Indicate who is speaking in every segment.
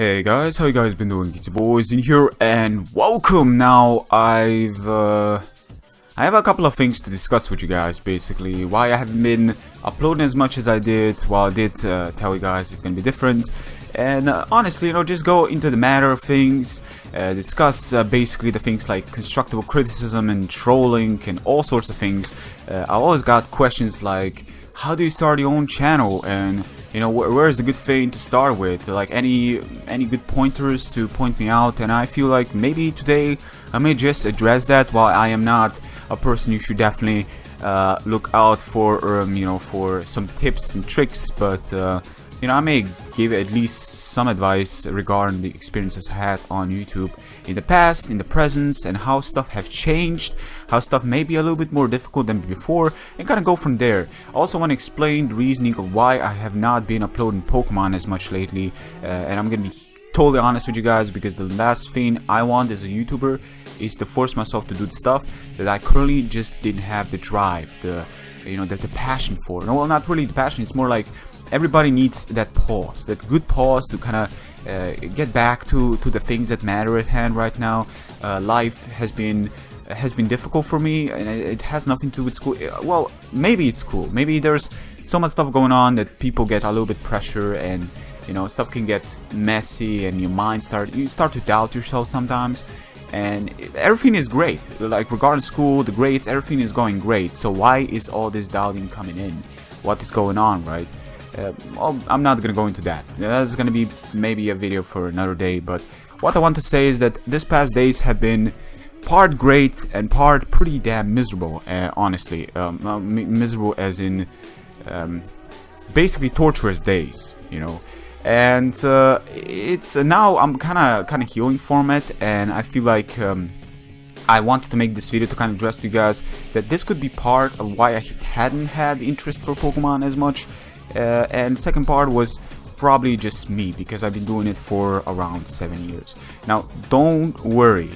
Speaker 1: Hey guys, how you guys been doing? It's your boys in here and welcome. Now I have a couple of things to discuss with you guys. Basically why I haven't been uploading as much as I did. While I did tell you guys it's gonna be different, and honestly, just go into the matter of things, discuss basically the things like constructive criticism and trolling and all sorts of things. I always got questions like, how do you start your own channel, and where is a good thing to start with, like any good pointers to point me out. And I feel like maybe today I may just address that. While I am not a person you should definitely look out for, for some tips and tricks, but I may give at least some advice regarding the experiences I had on YouTube in the past, in the present, and how stuff have changed, how stuff may be a little bit more difficult than before, and kind of go from there. I also want to explain the reasoning of why I have not been uploading Pokemon as much lately, and I'm gonna be totally honest with you guys, because the last thing I want as a YouTuber is to force myself to do the stuff that I currently just didn't have the drive, the passion for. No, well, not really the passion. It's more like everybody needs that pause, that good pause to kind of get back to the things that matter at hand right now. Life has been difficult for me, and it has nothing to do with school. Well, maybe it's cool. Maybe there's so much stuff going on that people get a little bit pressure, and stuff can get messy, and your mind you start to doubt yourself sometimes. And everything is great, like regarding school, the grades, everything is going great. So why is all this doubting coming in? What is going on, right? Well, I'm not gonna go into that. That's gonna be maybe a video for another day. But what I want to say is that this past days have been part great and part pretty damn miserable. Honestly, miserable as in basically torturous days. And it's now I'm kind of healing from it, and I feel like I wanted to make this video to kind of address to you guys that this could be part of why I hadn't had interest for Pokemon as much. And second part was probably just me, because I've been doing it for around 7 years. Now, don't worry,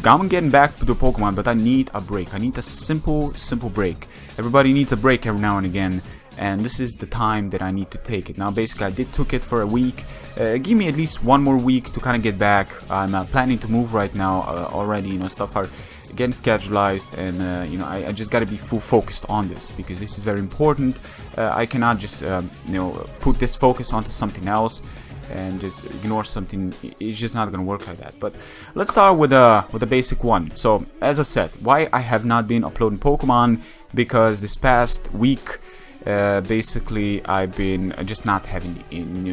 Speaker 1: I'm getting back to the Pokemon, but I need a break. I need a simple break. Everybody needs a break every now and again, and this is the time that I need to take it. Now, basically, I took it for a week. Give me at least one more week to kind of get back. I'm planning to move right now already. Stuff are getting schedulized, and I just got to be full focused on this, because this is very important. I cannot just put this focus onto something else and just ignore something. It's just not gonna work like that. But let's start with a basic one. So as I said, why I have not been uploading Pokemon, because this past week basically I've been just not having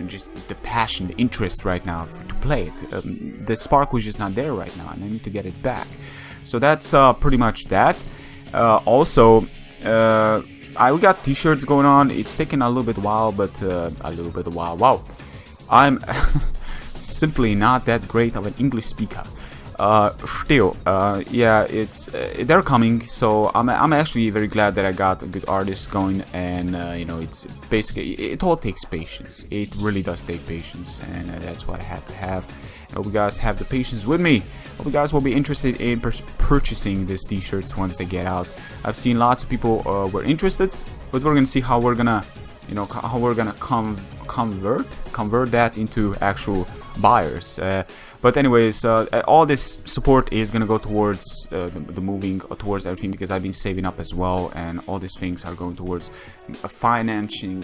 Speaker 1: just the passion, the interest right now to play it. The spark was just not there right now, and I need to get it back. So that's pretty much that. Also, we got t-shirts going on. It's taken a little bit while, but wow, I'm simply not that great of an English speaker. Still, yeah, they're coming. So I'm actually very glad that I got a good artist going, and it's basically, it all takes patience. It really does take patience, and that's what I have to have. I hope you guys have the patience with me. Hope you guys will be interested in purchasing these t-shirts once they get out. I've seen lots of people were interested, but we're gonna see how we're gonna convert that into actual buyers. But anyways, all this support is gonna go towards the moving, towards everything, because I've been saving up as well, and all these things are going towards a financial,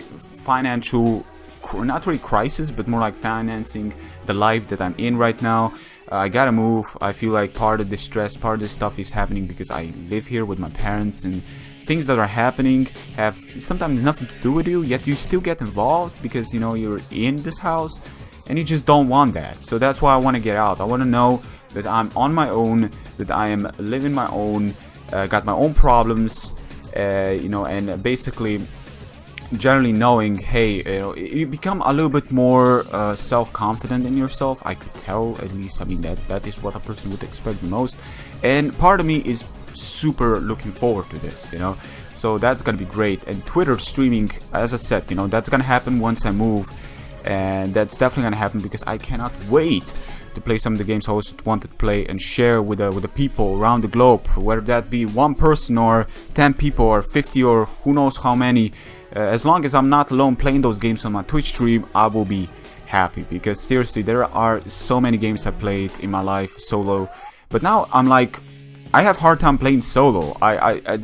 Speaker 1: not really crisis, but more like financing the life that I'm in right now. I gotta move. I feel like part of this stress, part of this stuff is happening because I live here with my parents, and things that are happening have sometimes nothing to do with you, yet you still get involved because you're in this house, and you just don't want that. So that's why I want to get out. I want to know that I'm on my own, that I am living my own, got my own problems, and basically generally knowing, hey, you become a little bit more self-confident in yourself. I could tell, at least. I mean, that is what a person would expect the most, and part of me is super looking forward to this, so that's gonna be great. And Twitter streaming, as I said, that's gonna happen once I move, and that's definitely gonna happen because I cannot wait to play some of the games I always wanted to play and share with the people around the globe, whether that be one person or 10 people or 50 or who knows how many. As long as I'm not alone playing those games on my Twitch stream, I will be happy, because seriously, there are so many games I played in my life solo, but now I'm like, I have hard time playing solo. I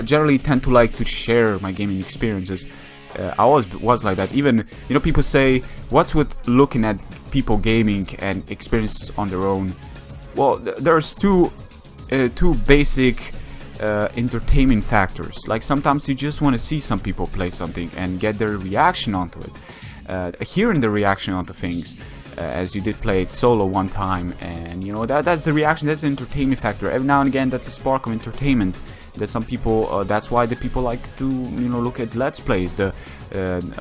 Speaker 1: generally tend to like to share my gaming experiences. I always was like that. Even, you know, people say, what's with looking at people gaming and experiences on their own? Well, there's two basic entertainment factors. Like, sometimes you just want to see some people play something and get their reaction onto it, hearing the reaction onto things, as you did play it solo one time, and you know, that's the reaction, that's the entertainment factor. Every now and again, that's a spark of entertainment that some people, that's why the people like to, you know, look at let's plays, the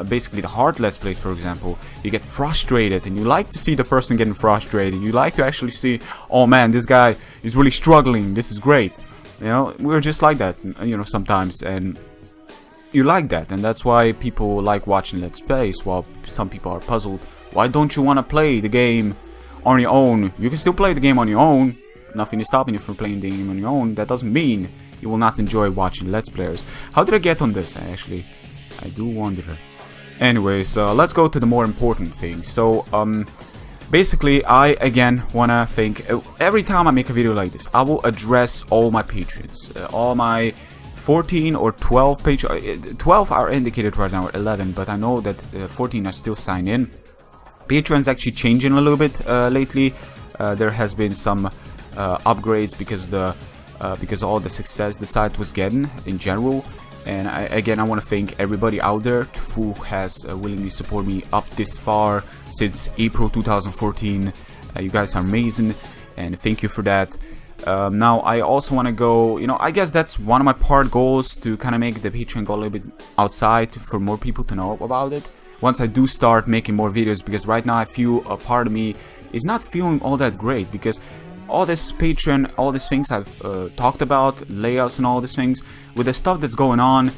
Speaker 1: basically the hard let's plays, for example. You get frustrated and you like to see the person getting frustrated. You like to actually see, oh man, this guy is really struggling, this is great. You know, we're just like that, you know, sometimes, and you like that, and that's why people like watching let's plays, while some people are puzzled. Why don't you want to play the game on your own? You can still play the game on your own. Nothing is stopping you from playing the game on your own. That doesn't mean you will not enjoy watching let's players. How did I get on this? I do wonder. Anyways, let's go to the more important things. So, basically, I again wanna thank, every time I make a video like this, I will address all my patrons, all my 14 or 12 patrons. 12 are indicated right now, or 11, but I know that 14 are still signed in. Patreon's actually changing a little bit lately. There has been some upgrades because of all the success the site was getting in general. And again, I want to thank everybody out there who has willingly supported me up this far since April 2014. You guys are amazing, and thank you for that. Now, I also want to go, you know, I guess that's one of my part goals, to kind of make the Patreon go a little bit outside for more people to know about it. Once I do start making more videos, because right now I feel a part of me is not feeling all that great, because all this Patreon, all these things I've talked about, layouts and all these things, with the stuff that's going on,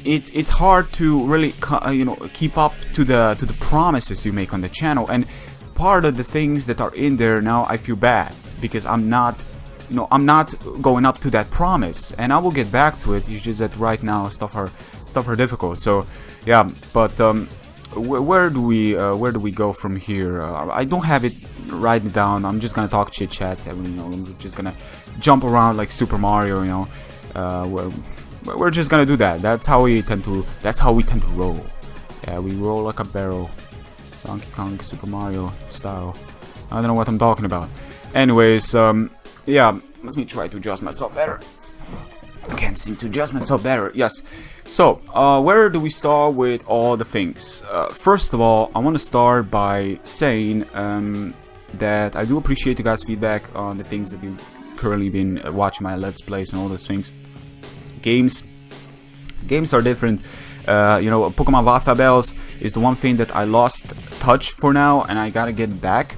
Speaker 1: it's hard to really, you know, keep up to the promises you make on the channel. And part of the things that are in there now, I feel bad because I'm not, you know, I'm not going up to that promise. And I will get back to it. It's just that right now stuff are difficult. So yeah, but where do we go from here? I don't have it written down. I'm just gonna talk chit chat, and, you know, I'm just gonna jump around like Super Mario, you know. We're just gonna do that. That's how we tend to roll. Yeah, we roll like a barrel, Donkey Kong, Super Mario style. I don't know what I'm talking about. Anyways, yeah, let me try to adjust myself better. I can't seem to adjust myself better. Yes. So, where do we start with all the things? First of all, I want to start by saying that I do appreciate you guys' feedback on the things that you've currently been watching my Let's Plays and all those things. Games are different. You know, Pokemon Alpha Bells is the one thing that I lost touch for now, and I gotta get back.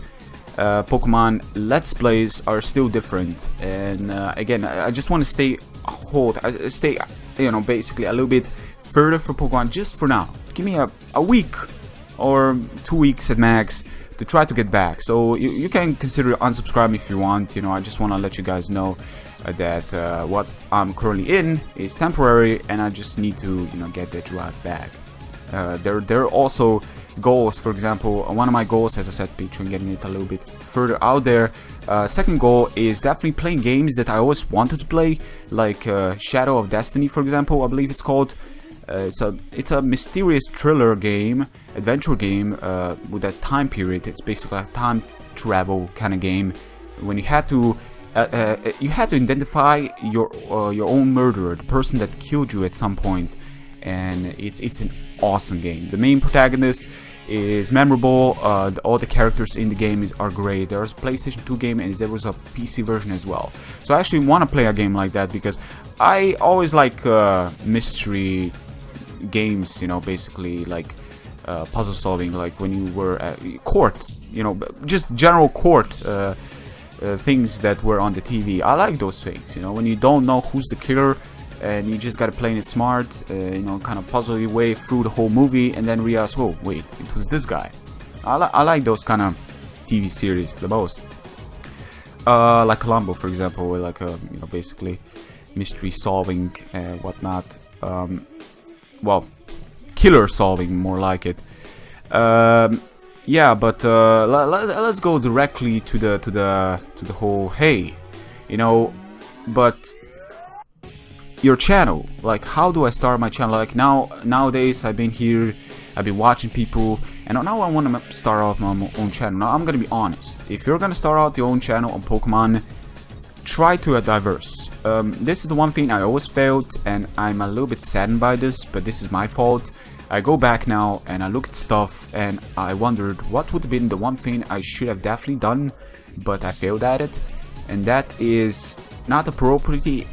Speaker 1: Pokemon Let's Plays are still different, and again, I just want to stay, you know, basically a little bit further for Pokemon just for now. Give me a week or 2 weeks at max to try to get back. So you can consider unsubscribing if you want. You know, I just want to let you guys know that what I'm currently in is temporary, and I just need to, you know, get that drive back. There are also goals. For example, one of my goals, as I said, Patreon, getting it a little bit further out there. Second goal is definitely playing games that I always wanted to play, like Shadow of Destiny, for example, I believe it's called. It's a mysterious thriller game, adventure game, with a time period. It's basically a time travel kind of game. When you had to identify your own murderer, the person that killed you at some point, and it's an awesome game. The main protagonist is memorable. All the characters in the game are great. There's a PlayStation 2 game, and there was a PC version as well. So I actually want to play a game like that, because I always like mystery games, you know, basically like puzzle solving, like when you were at court, you know, just general court things that were on the TV. I like those things, you know, when you don't know who's the killer, and you just gotta play it smart, you know, kind of puzzle your way through the whole movie, and then realize, oh wait, it was this guy. I like those kind of TV series the most. Like Columbo, for example, where like you know, basically mystery solving and whatnot. Well, killer solving, more like it. yeah, but let's go directly to the whole, hey, you know, but your channel, like, how do I start my channel? Like, nowadays I've been here, I've been watching people, and now I want to start off my own channel. Now I'm gonna be honest, if you're gonna start out your own channel on Pokemon, try to diverse. This is the one thing I always failed, and I'm a little bit saddened by this, but this is my fault. I go back now and I look at stuff and I wondered what would have been the one thing I should have definitely done, but I failed at it, and that is not appropriately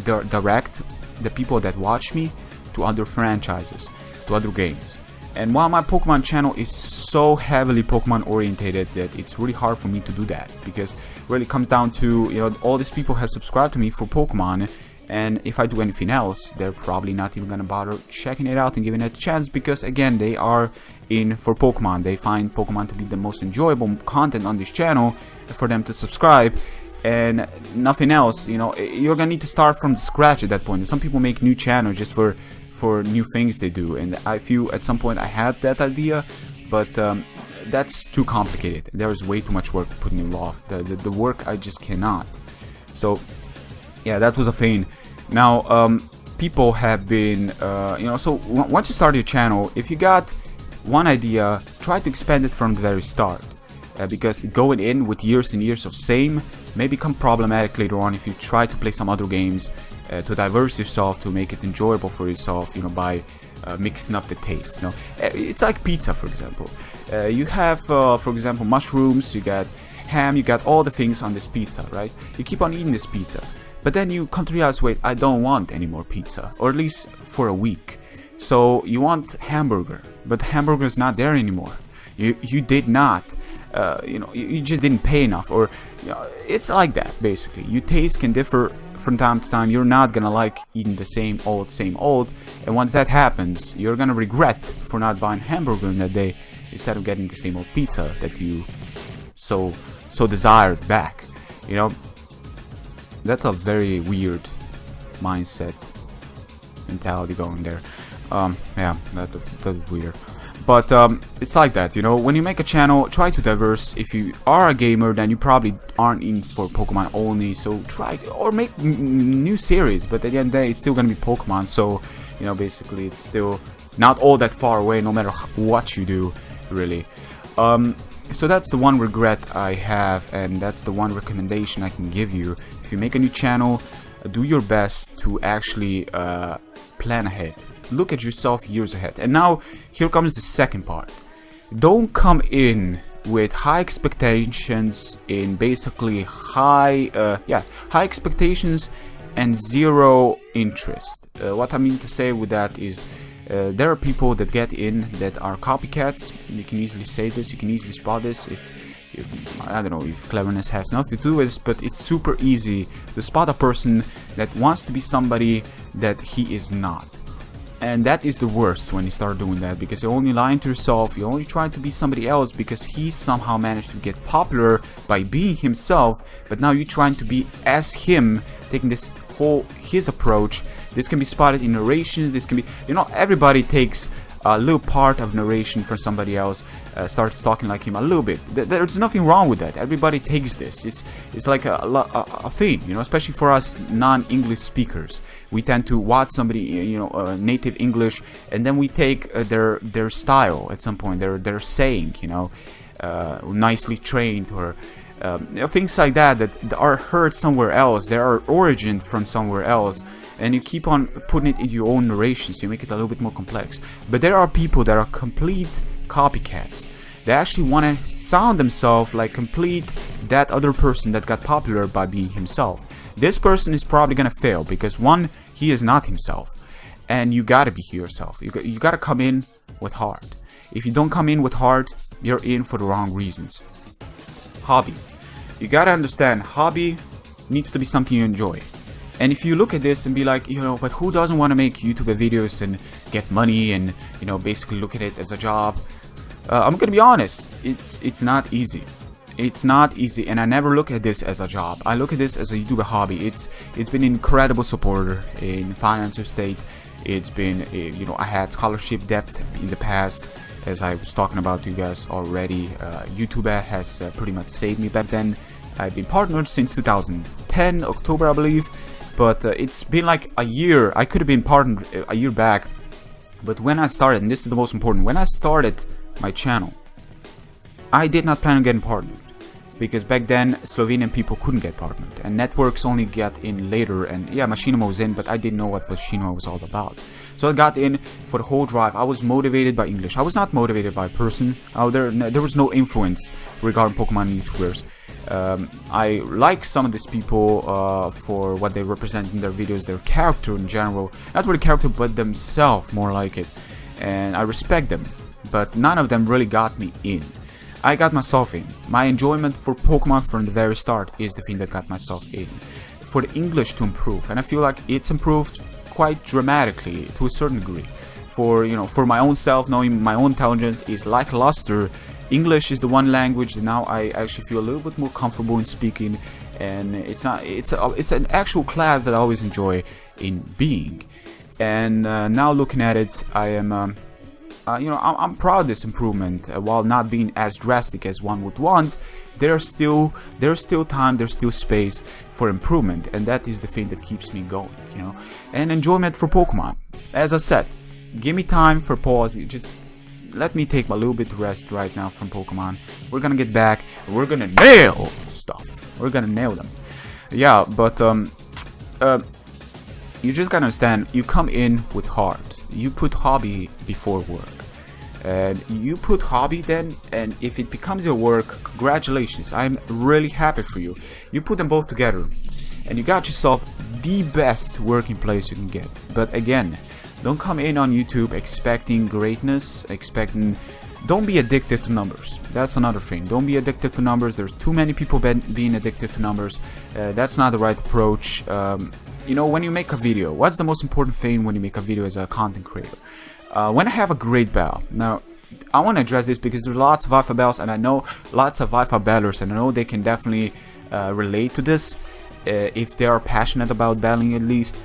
Speaker 1: direct the people that watch me to other franchises, to other games. And while my Pokemon channel is so heavily Pokemon orientated that it's really hard for me to do that, because really comes down to, you know, all these people have subscribed to me for Pokemon, and if I do anything else, they're probably not even gonna bother checking it out and giving it a chance, because again, they are in for Pokemon. They find Pokemon to be the most enjoyable content on this channel for them to subscribe, and nothing else. You know, you're gonna need to start from scratch at that point. And some people make new channels just for new things they do, and I feel at some point I had that idea, but that's too complicated. There is way too much work putting it off. The work I just cannot. So yeah, that was a thing. Now people have been you know, so once you start your channel, if you got one idea, try to expand it from the very start, because going in with years and years of same may become problematic later on if you try to play some other games to diverse yourself, to make it enjoyable for yourself, you know, by mixing up the taste. You know, it's like pizza, for example. You have for example mushrooms, you got ham, you got all the things on this pizza, right? You keep on eating this pizza, but then you come to realize, wait, I don't want any more pizza, or at least for a week. So you want hamburger, but the hamburger is not there anymore. You did not you know, you just didn't pay enough, or you know, it's like that basically. Your taste can differ from time to time. You're not gonna like eating the same old, and once that happens, you're gonna regret for not buying hamburger in that day instead of getting the same old pizza that you so desired back. You know, that's a very weird mindset mentality going there. Yeah, that's weird. But it's like that, you know. When you make a channel, try to diverse. If you are a gamer, then you probably aren't in for Pokemon only, so try, or make new series, but at the end of the day, it's still gonna be Pokemon. So, you know, basically it's still not all that far away, no matter what you do, really. So that's the one regret I have, and that's the one recommendation I can give you. If you make a new channel, do your best to actually plan ahead. Look at yourself years ahead. And now here comes the second part. Don't come in with high expectations, in basically high expectations and zero interest. What I mean to say with that is there are people that get in that are copycats. You can easily say this, you can easily spot this if I don't know if cleverness has nothing to do with this, but it's super easy to spot a person that wants to be somebody that he is not. And that is the worst when you start doing that, because you're only lying to yourself, you're only trying to be somebody else because he somehow managed to get popular by being himself, but now you're trying to be as him, taking this whole his approach. This can be spotted in narrations, this can be, you know, everybody takes a little part of narration from somebody else, starts talking like him a little bit. There's nothing wrong with that. Everybody takes this. It's like a thing, you know, especially for us non-English speakers. We tend to watch somebody, you know, native English, and then we take their style at some point, their saying, you know, nicely trained, or you know, things like that are heard somewhere else. They are origin from somewhere else, and you keep on putting it into your own narration, so you make it a little bit more complex. But there are people that are complete copycats. They actually want to sound themselves like complete that other person that got popular by being himself. This person is probably gonna fail because, one, he is not himself, and you gotta be yourself. You gotta come in with heart. If you don't come in with heart, you're in for the wrong reasons. Hobby. You gotta understand, hobby needs to be something you enjoy. And if you look at this and be like, you know, but who doesn't want to make YouTube videos and get money and, you know, basically look at it as a job? I'm gonna be honest, it's not easy. It's not easy, and I never look at this as a job. I look at this as a YouTube hobby. It's been an incredible supporter in financial state. It's been, you know, I had scholarship debt in the past. as I was talking about to you guys already. YouTube has pretty much saved me back then. I've been partnered since 2010, October I believe, but it's been like a year. I could have been partnered a year back, but when I started, and this is the most important, when I started my channel, I did not plan on getting partnered, because back then Slovenian people couldn't get partnered, and networks only got in later. And yeah, Machinima was in, but I didn't know what Machinima was all about. So I got in for the whole drive. I was motivated by English. I was not motivated by a person. There was no influence regarding Pokemon YouTubers. I like some of these people for what they represent in their videos, their character in general. Not really character, but themselves, more like it. And I respect them, but none of them really got me in. I got myself in. My enjoyment for Pokemon from the very start is the thing that got myself in. For the English to improve, and I feel like it's improved quite dramatically to a certain degree. For, you know, for my own self, knowing my own intelligence is lackluster, English is the one language that now I actually feel a little bit more comfortable in speaking, and it's an actual class that I always enjoy in being. And now looking at it, I am you know, I'm proud of this improvement. While not being as drastic as one would want, there's still time, there's still space for improvement, and that is the thing that keeps me going, you know. And enjoyment for Pokemon. As I said, give me time for pause. Just let me take a little bit of rest right now from Pokemon. We're gonna get back. We're gonna nail stuff. We're gonna nail them. Yeah, but you just gotta understand. You come in with heart. You put hobby before work. And you put hobby then, and if it becomes your work, congratulations, I'm really happy for you. You put them both together and you got yourself the best working place you can get. But again, don't come in on YouTube expecting greatness, don't be addicted to numbers. That's another thing. Don't be addicted to numbers. There's too many people being addicted to numbers. That's not the right approach. You know, when you make a video, what's the most important thing when you make a video as a content creator? When I have a great battle. Now, I want to address this because there's lots of alpha battles, and I know lots of alpha battlers, and I know they can definitely relate to this if they are passionate about battling at least.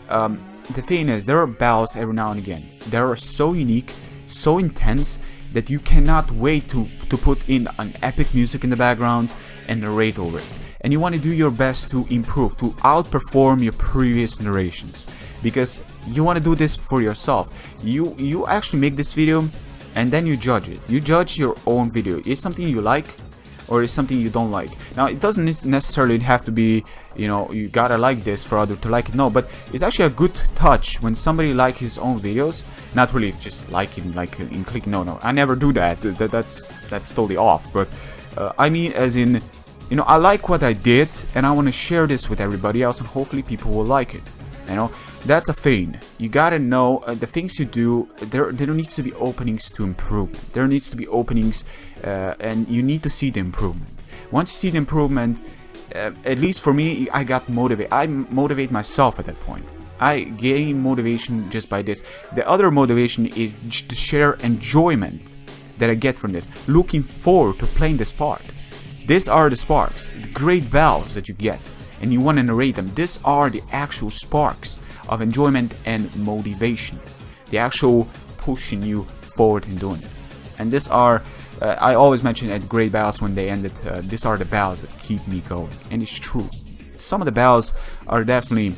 Speaker 1: The thing is, there are battles every now and again. They are so unique, so intense, that you cannot wait to put in an epic music in the background and narrate over it. And you want to do your best to improve, to outperform your previous narrations, because you want to do this for yourself. You actually make this video and then you judge it. You judge your own video. Is something you like or is something you don't like? Now, it doesn't necessarily have to be, you know, you gotta like this for others to like it. No, but it's actually a good touch when somebody likes his own videos. Not really just liking, like in clicking. No, I never do that. That's totally off. But I mean, as in, you know, I like what I did and I want to share this with everybody else, and hopefully people will like it. You know, that's a thing. You gotta know the things you do. There needs to be openings to improvement. There needs to be openings, and you need to see the improvement. Once you see the improvement, at least for me, I got motivated. I motivate myself at that point. I gain motivation just by this. The other motivation is to share enjoyment that I get from this. Looking forward to playing this part. These are the sparks, the great battles that you get, and you want to narrate them. These are the actual sparks of enjoyment and motivation, the actual pushing you forward in doing it. And these are, I always mention at great battles when they ended, these are the battles that keep me going, and it's true. Some of the battles are definitely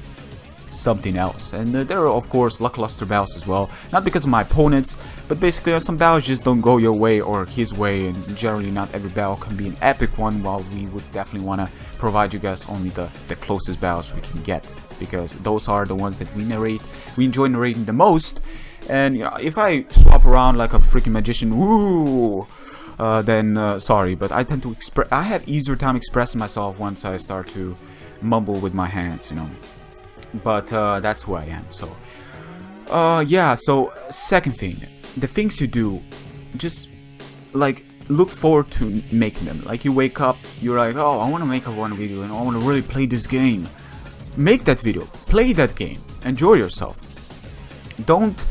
Speaker 1: something else, and there are of course lackluster battles as well, not because of my opponents, but basically some battles just don't go your way or his way, and generally not every battle can be an epic one, while we would definitely want to provide you guys only the closest battles we can get, because those are the ones that we enjoy narrating the most. And you know, if I swap around like a freaking magician, woo, then sorry, but I tend to I have easier time expressing myself once I start to mumble with my hands, you know. But that's who I am. So yeah, so second thing, the things you do, just like look forward to making them. Like you wake up, you're like, oh, I want to make one video and I want to really play this game. Make that video, play that game, enjoy yourself. Don't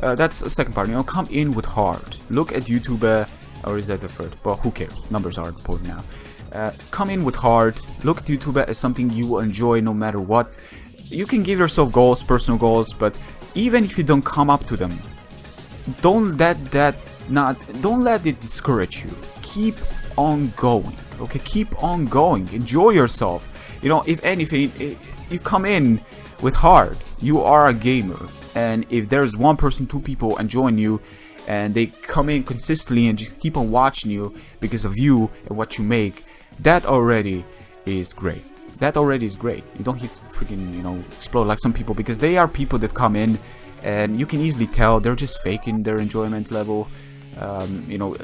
Speaker 1: that's the second part, you know, come in with heart. Look at YouTube, or is that the third? Well, who cares, numbers are important now. Come in with heart. Look at YouTube as something you will enjoy no matter what. You can give yourself goals, personal goals, but even if you don't come up to them, don't let that don't let it discourage you. Keep on going, okay? Keep on going. Enjoy yourself. You know, if anything, you come in with heart. You are a gamer, and if there's one person, two people enjoying you, and they come in consistently and just keep on watching you because of you and what you make, that already is great. That already is great. You don't have to freaking, you know, explode like some people, because they are people that come in and you can easily tell they're just faking their enjoyment level. You know,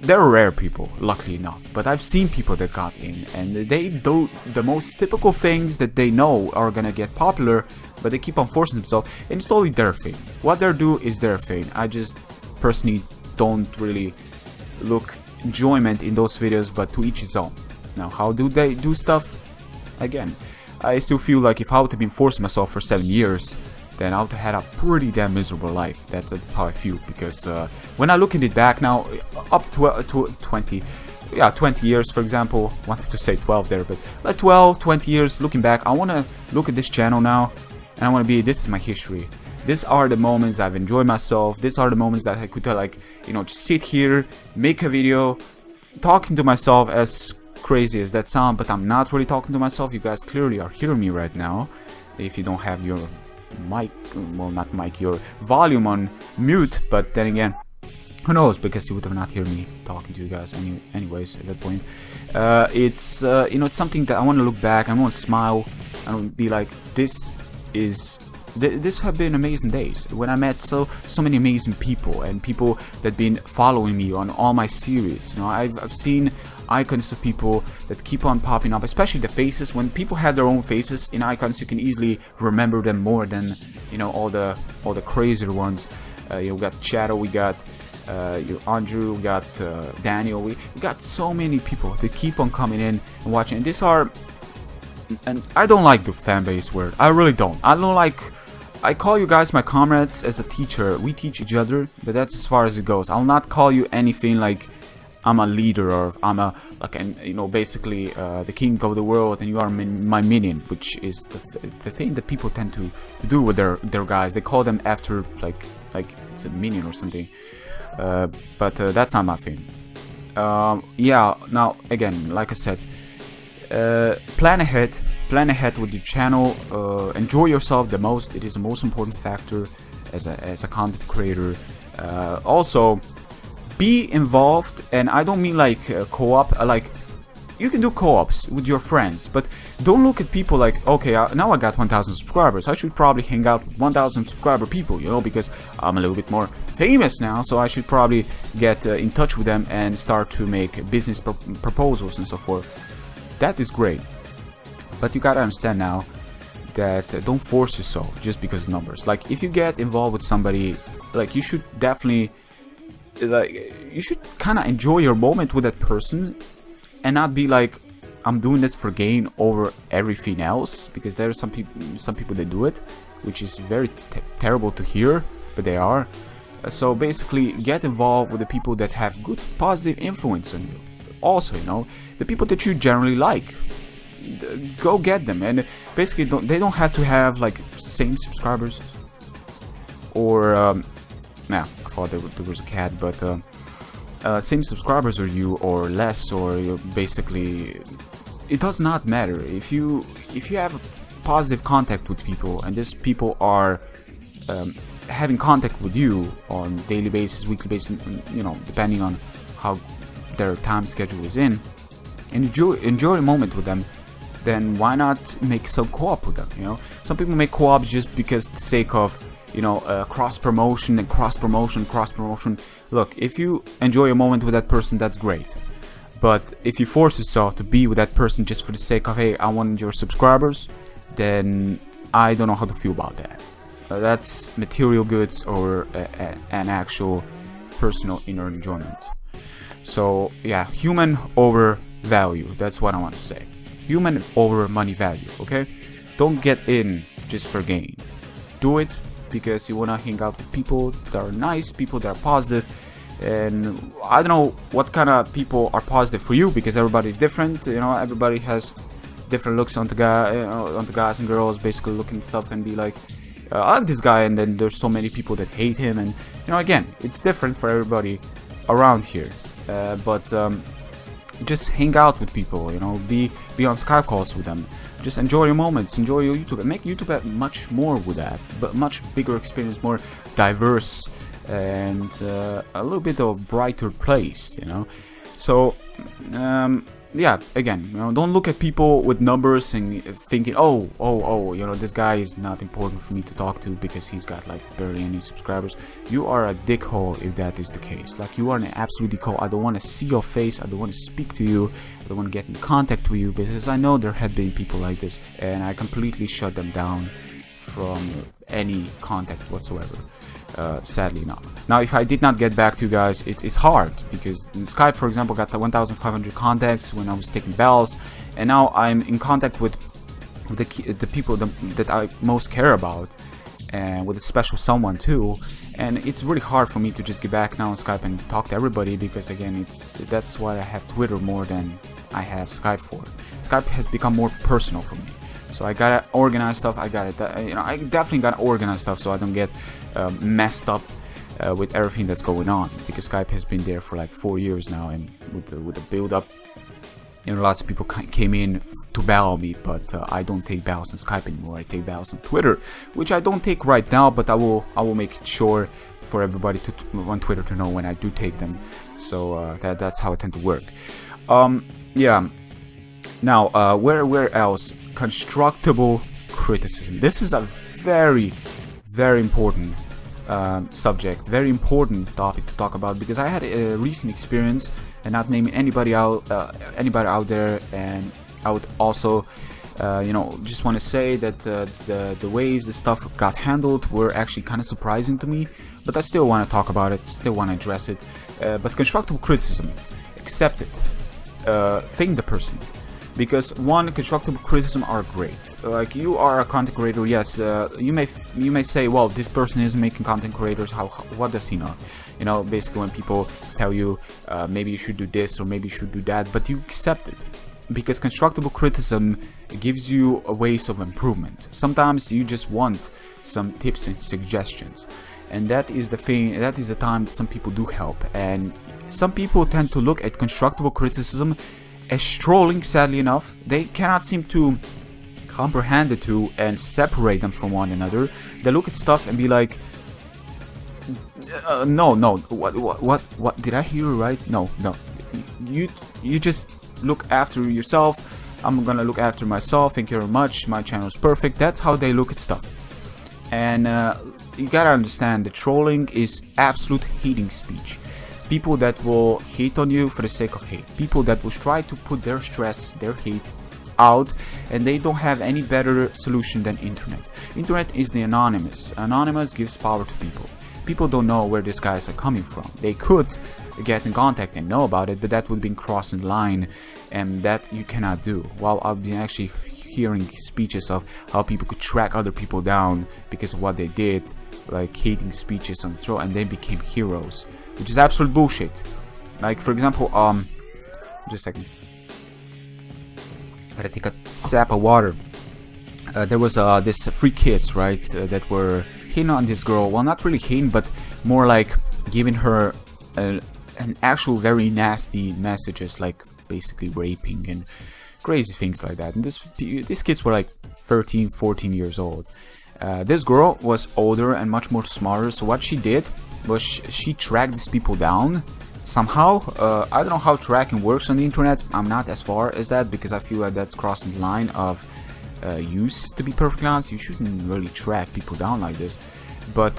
Speaker 1: they're rare people, luckily enough, but I've seen people that got in and they do the most typical things that they know are gonna get popular, but they keep on forcing themselves, and it's totally their thing. What they do is their thing. I just personally don't really look enjoyment in those videos, but to each his own. Now, how do they do stuff? Again, I still feel like if I would have been forcing myself for 7 years, then I would have had a pretty damn miserable life. That's how I feel, because when I look at it back now, up to 20 years, for example, wanted to say 12 there, but like 12, 20 years looking back, I want to look at this channel now, and I want to be, this is my history. These are the moments I've enjoyed myself. These are the moments that I could, like, you know, just sit here, make a video, talking to myself, as crazy as that sounds, but I'm not really talking to myself. You guys clearly are hearing me right now. If you don't have your mic, well, not mic, your volume on mute, but then again, who knows, because you would have not heard me talking to you guys anyways at that point. It's you know, it's something that I want to look back, I want to smile, and be like, this have been amazing days when I met so many amazing people, and people that been following me on all my series. You know, I've seen icons of people that keep on popping up, especially the faces. When people have their own faces in icons, you can easily remember them more than, you know, all the crazier ones. You know, we got Shadow, we got Andrew, we got Daniel, we got so many people that keep on coming in and watching. And these are, and I don't like the fan base word. I really don't. I don't like. I call you guys my comrades as a teacher. We teach each other, but that's as far as it goes. I'll not call you anything like I'm a leader, or I'm a, like, you know, basically the king of the world, and you are my minion, which is the thing that people tend to do with their guys. They call them after like it's a minion or something, but that's not my thing. Yeah. Now again, like I said, plan ahead with your channel. Enjoy yourself the most. It is the most important factor as a content creator. Also, be involved, and I don't mean like co-op. Like, you can do co-ops with your friends, but don't look at people like, okay, now I got 1,000 subscribers, I should probably hang out with 1,000 subscriber people, you know, because I'm a little bit more famous now, so I should probably get in touch with them and start to make business proposals and so forth. That is great, but you gotta understand now that don't force yourself just because of numbers. Like, if you get involved with somebody, like, you should definitely, like, you should kind of enjoy your moment with that person, and not be like, I'm doing this for gain over everything else, because there are some people that do it, which is very terrible to hear, but they are. So basically, get involved with the people that have good positive influence on you. Also, you know, the people that you generally like, go get them. And basically, they don't have to have like same subscribers, or nah, I thought there was a cat, but same subscribers or you, or less, or you basically, it does not matter. If you have a positive contact with people, and these people are having contact with you on daily basis, weekly basis, you know, depending on how their time schedule is in, and enjoy a moment with them, then why not make some co-op with them? You know, some people make co-ops just because the sake of, you know, cross promotion and cross promotion. Look, if you enjoy a moment with that person, that's great. But if you force yourself to be with that person just for the sake of, hey, I want your subscribers, then I don't know how to feel about that. That's material goods or an actual personal inner enjoyment. So yeah, human over value. That's what I want to say. Human over money value. Okay, don't get in just for gain. Do it because you want to hang out with people that are nice, people that are positive. And I don't know what kind of people are positive for you, because everybody's different. You know, everybody has different looks on the guys and girls, basically looking at stuff and be like, I like this guy, and then there's so many people that hate him. And you know, again, it's different for everybody. around here, but just hang out with people, you know, be on Skype calls with them, just enjoy your moments, enjoy your YouTube, and make YouTube much more with that, but much bigger experience, more diverse, and a little bit of a brighter place, you know. So yeah, again, you know, don't look at people with numbers and thinking, oh, you know, this guy is not important for me to talk to because he's got like barely any subscribers. You are a dickhole if that is the case. Like, you are an absolute dickhole. I don't want to see your face. I don't want to speak to you. I don't want to get in contact with you, because I know there have been people like this, and I completely shut them down from any contact whatsoever. Sadly enough. Now, if I did not get back to you guys, it's hard, because in Skype, for example, got 1,500 contacts when I was taking bells, and now I'm in contact with the people that I most care about, and with a special someone too. And it's really hard for me to just get back now on Skype and talk to everybody, because again, that's why I have Twitter more than I have Skype for. Skype has become more personal for me. So I gotta organize stuff. I definitely gotta organize stuff so I don't get messed up with everything that's going on, because Skype has been there for like 4 years now, and with the build up, you know, lots of people came in to battle me, but I don't take battles on Skype anymore. I take battles on Twitter, which I don't take right now, but I will make sure for everybody on Twitter to know when I do take them. So that's how I tend to work. Yeah. Now, where else? Constructible criticism. This is a very, very important subject, very important topic to talk about, because I had a recent experience, and not naming anybody out there, and I would also you know, just want to say that the ways the stuff got handled were actually kind of surprising to me, but I still want to talk about it, still want to address it. But constructive criticism, accept it, thank the person, because one, constructive criticism are great. Like, you are a content creator, yes, you may say, well, this person is making content creators, what does he know? You know, basically when people tell you maybe you should do this or maybe you should do that, but you accept it, because constructive criticism gives you ways of improvement. Sometimes you just want some tips and suggestions, and that is the thing, that is the time that some people do help. And some people tend to look at constructive criticism as trolling. Sadly enough, they cannot seem to comprehend the two and separate them from one another. They look at stuff and be like, no, what did I hear right? No, you just look after yourself. I'm gonna look after myself, thank you very much, my channel is perfect. That's how they look at stuff. And you gotta understand that trolling is absolute hating speech. People that will hate on you for the sake of hate, people that will try to put their stress, their hate out, and they don't have any better solution than internet. Internet is the anonymous. Anonymous gives power to people. People don't know where these guys are coming from. They could get in contact and know about it, but that would be crossing the line, and that you cannot do. While I've been actually hearing speeches of how people could track other people down because of what they did, like hating speeches on the show, and they became heroes, which is absolute bullshit. Like, for example, just a second, gotta take a sip of water. There was this 3 kids, right, that were hitting on this girl. Well, not really hitting, but more like giving her an actual very nasty messages, like basically raping and crazy things like that. And these kids were like 13, 14 years old. This girl was older and much more smarter, so what she did was she tracked these people down somehow. I don't know how tracking works on the internet. I'm not as far as that, because I feel like that's crossing the line of use, to be perfectly honest. You shouldn't really track people down like this, but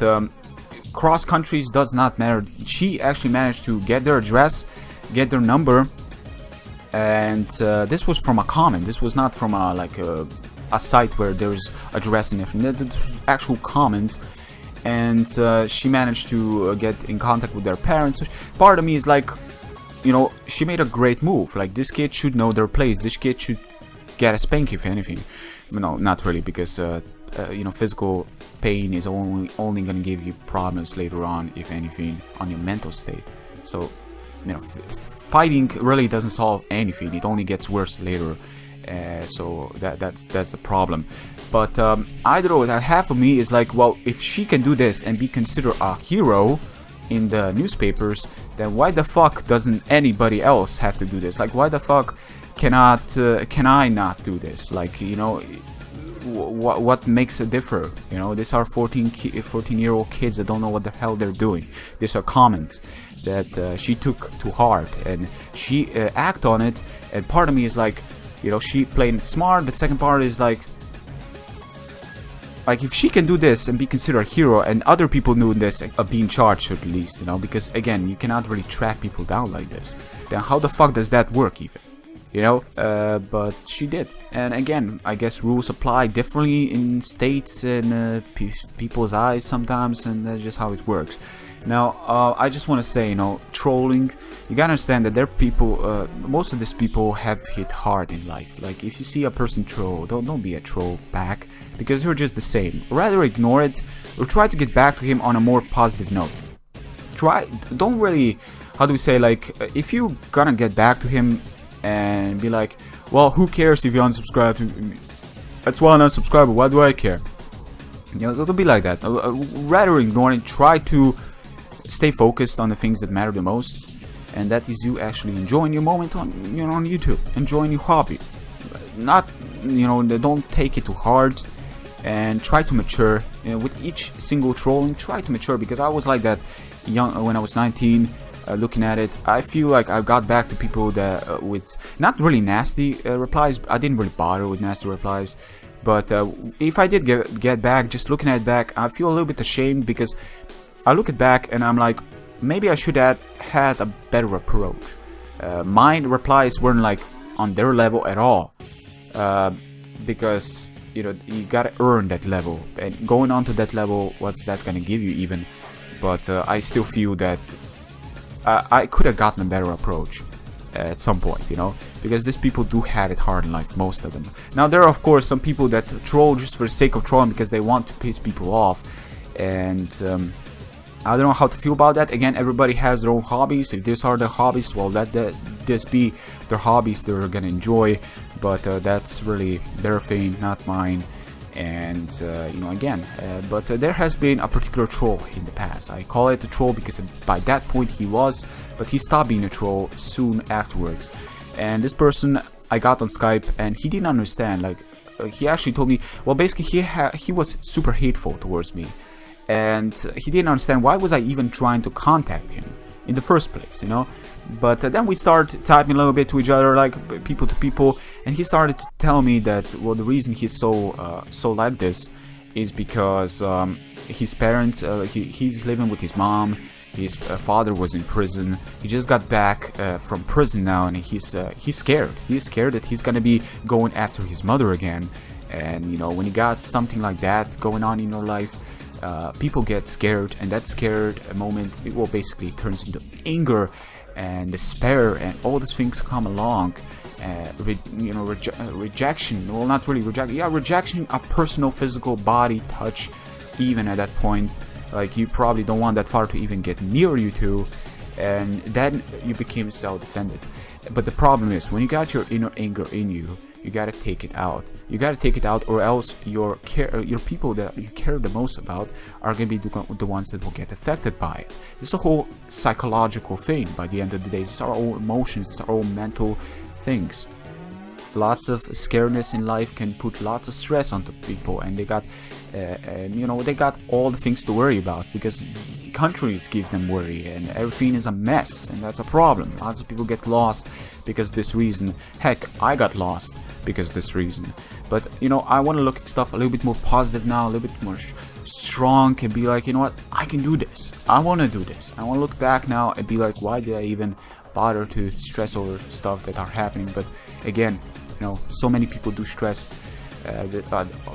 Speaker 1: cross countries does not matter. She actually managed to get their address, get their number, and this was from a comment. This was not from a site where there's address and everything. This was actual comment, and she managed to get in contact with their parents. Part of me is like, you know, she made a great move. Like, this kid should know their place. This kid should get a spank, if anything. No, not really, because you know, physical pain is only gonna give you problems later on, if anything, on your mental state. So, you know, fighting really doesn't solve anything. It only gets worse later. So that's the problem. But I don't know, that half of me is like, well, if she can do this and be considered a hero, in the newspapers, then why the fuck doesn't anybody else have to do this? Like, why the fuck can I not do this? Like, you know, what makes it differ? You know, these are 14-year-old kids that don't know what the hell they're doing. These are comments that she took to heart, and she act on it. And part of me is like, you know, she played it smart. The second part is like if she can do this and be considered a hero, and other people doing this are being charged at least, you know, because again, you cannot really track people down like this. Then how the fuck does that work even? You know, but she did. And again, I guess rules apply differently in states and people's eyes sometimes, and that's just how it works. Now, I just want to say, you know, trolling, you gotta understand that there are people, most of these people have hit hard in life. Like, if you see a person troll, don't be a troll back, because you're just the same. Rather ignore it, or try to get back to him on a more positive note. Don't really, how do we say, like, if you gonna get back to him and be like, well, who cares if you unsubscribe to me? That's why I'm unsubscriber, why do I care? You know, don't be like that. Rather ignore it, try to stay focused on the things that matter the most, and that is you actually enjoying your moment on, you know, on YouTube, enjoying your hobby. Not, you know, don't take it too hard, and try to mature. You know, with each single trolling, try to mature, because I was like that young when I was 19. Looking at it, I feel like I got back to people that with not really nasty replies. I didn't really bother with nasty replies, but if I did get back, just looking at it back, I feel a little bit ashamed, because I look at back and I'm like, maybe I should have had a better approach. My replies weren't like on their level at all, because you know, you gotta earn that level, and going on to that level, what's that gonna give you even? But I still feel that I could have gotten a better approach at some point, you know, because these people do have it hard in life, most of them. Now, there are of course some people that troll just for the sake of trolling, because they want to piss people off, and I don't know how to feel about that. Again, everybody has their own hobbies. If these are their hobbies, well, let this be their hobbies they're gonna enjoy, but that's really their thing, not mine. And you know, again, but there has been a particular troll in the past. I call it a troll because by that point he was, but he stopped being a troll soon afterwards. And this person I got on Skype, and he didn't understand. Like, he actually told me, well, basically he was super hateful towards me, and he didn't understand why was I even trying to contact him in the first place, you know. But then we started typing a little bit to each other, like people to people, and he started to tell me that, well, the reason he's so like this is because his parents, he's living with his mom. His father was in prison. He just got back from prison now, and he's scared. He's scared that he's gonna be going after his mother again. And you know, when you got something like that going on in your life, people get scared, and that scared moment, it will basically turns into anger and despair, and all these things come along. You know, rejection, well, not really rejection, yeah, rejection, a personal physical body touch, even at that point, like you probably don't want that far to even get near you to, and then you became self-defended. But the problem is, when you got your inner anger in you, you gotta take it out. You gotta take it out, or else your people that you care the most about are gonna be the ones that will get affected by it. It's a whole psychological thing. By the end of the day, it's our own emotions, it's our own mental things. Lots of scaredness in life can put lots of stress onto people, and they got, you know, they got all the things to worry about, because countries give them worry, and everything is a mess, and that's a problem. Lots of people get lost because of this reason. Heck, I got lost because of this reason. But you know, I want to look at stuff a little bit more positive now, a little bit more strong, and be like, you know what, I can do this. I want to do this. I want to look back now and be like, why did I even bother to stress over stuff that are happening? But again, you know, so many people do stress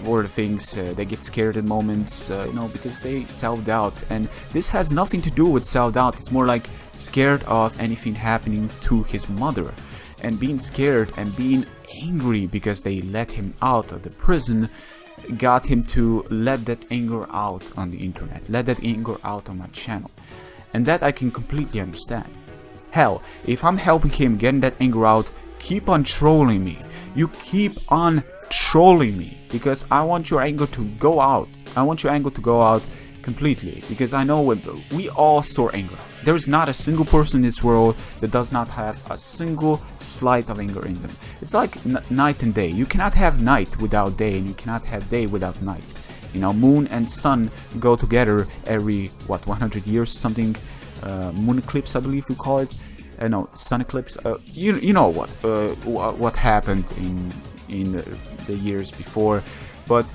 Speaker 1: over the things, they get scared at moments, you know, because they self-doubt, and this has nothing to do with self-doubt. It's more like scared of anything happening to his mother, and being scared and being angry because they let him out of the prison got him to let that anger out on the internet, let that anger out on my channel, and that I can completely understand. Hell, if I'm helping him getting that anger out, keep on trolling me. You keep on trolling me, because I want your anger to go out. I want your anger to go out, completely, because I know we all store anger. There is not a single person in this world that does not have a single slight of anger in them. It's like night and day. You cannot have night without day, and you cannot have day without night. You know, moon and sun go together every, what, 100 years, something. Moon eclipse, I believe we call it. No, sun eclipse. You know what happened in the years before, but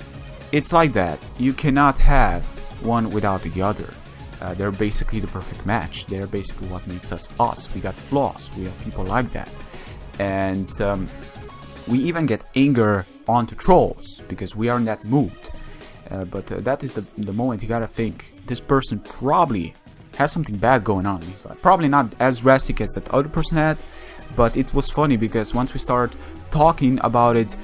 Speaker 1: it's like that. You cannot have one without the other. They're basically the perfect match. They're basically what makes us us. We got flaws. We have people like that, and we even get anger onto trolls because we are in that mood. But that is the moment you gotta think this person probably has something bad going on. He's like, probably not as drastic as that other person had, but it was funny because once we started talking about it,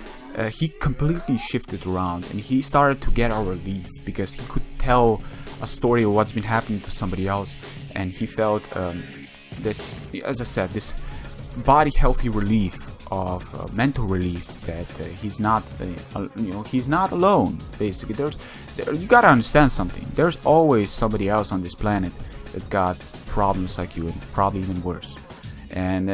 Speaker 1: he completely shifted around and he started to get our relief because he could tell a story of what's been happening to somebody else, and he felt this, as I said, this body healthy relief of mental relief that he's not he's not alone. Basically, you gotta understand something. There's always somebody else on this planet that's got problems like you, and probably even worse. And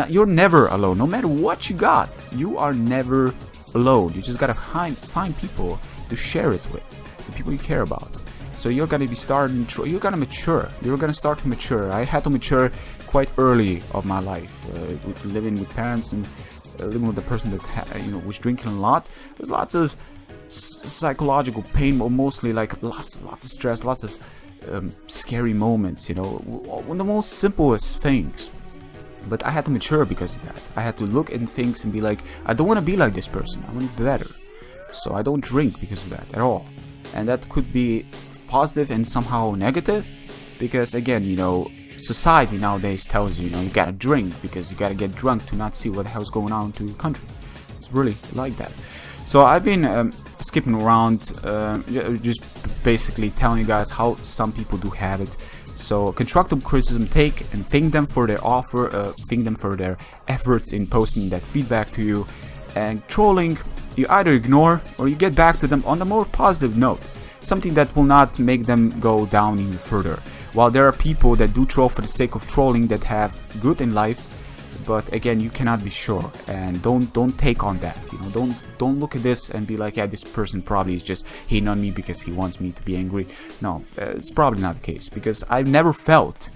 Speaker 1: you're never alone. No matter what you got, you are never alone. You just gotta find people to share it with, the people you care about. So you're gonna be you're gonna mature. You're gonna start to mature. I had to mature quite early of my life, living with parents and living with a person that was drinking a lot. There's lots of psychological pain, or mostly like lots of stress, lots of scary moments. One of the most simplest things. But I had to mature because of that. I had to look at things and be like, I don't want to be like this person. I want to be better. So I don't drink because of that at all. And that could be positive and somehow negative, because again, society nowadays tells you, you gotta drink because you gotta get drunk to not see what the hell's going on to your country. It's really like that. So I've been skipping around, just basically telling you guys how some people do have it. So constructive criticism, take and thank them for their offer, thank them for their efforts in posting that feedback to you. And trolling, you either ignore or you get back to them on a more positive note, something that will not make them go down even further. While there are people that do troll for the sake of trolling that have good in life, but again, you cannot be sure, and don't take on that. Don't look at this and be like, yeah, this person probably is just hating on me because he wants me to be angry. No, it's probably not the case, because I've never felt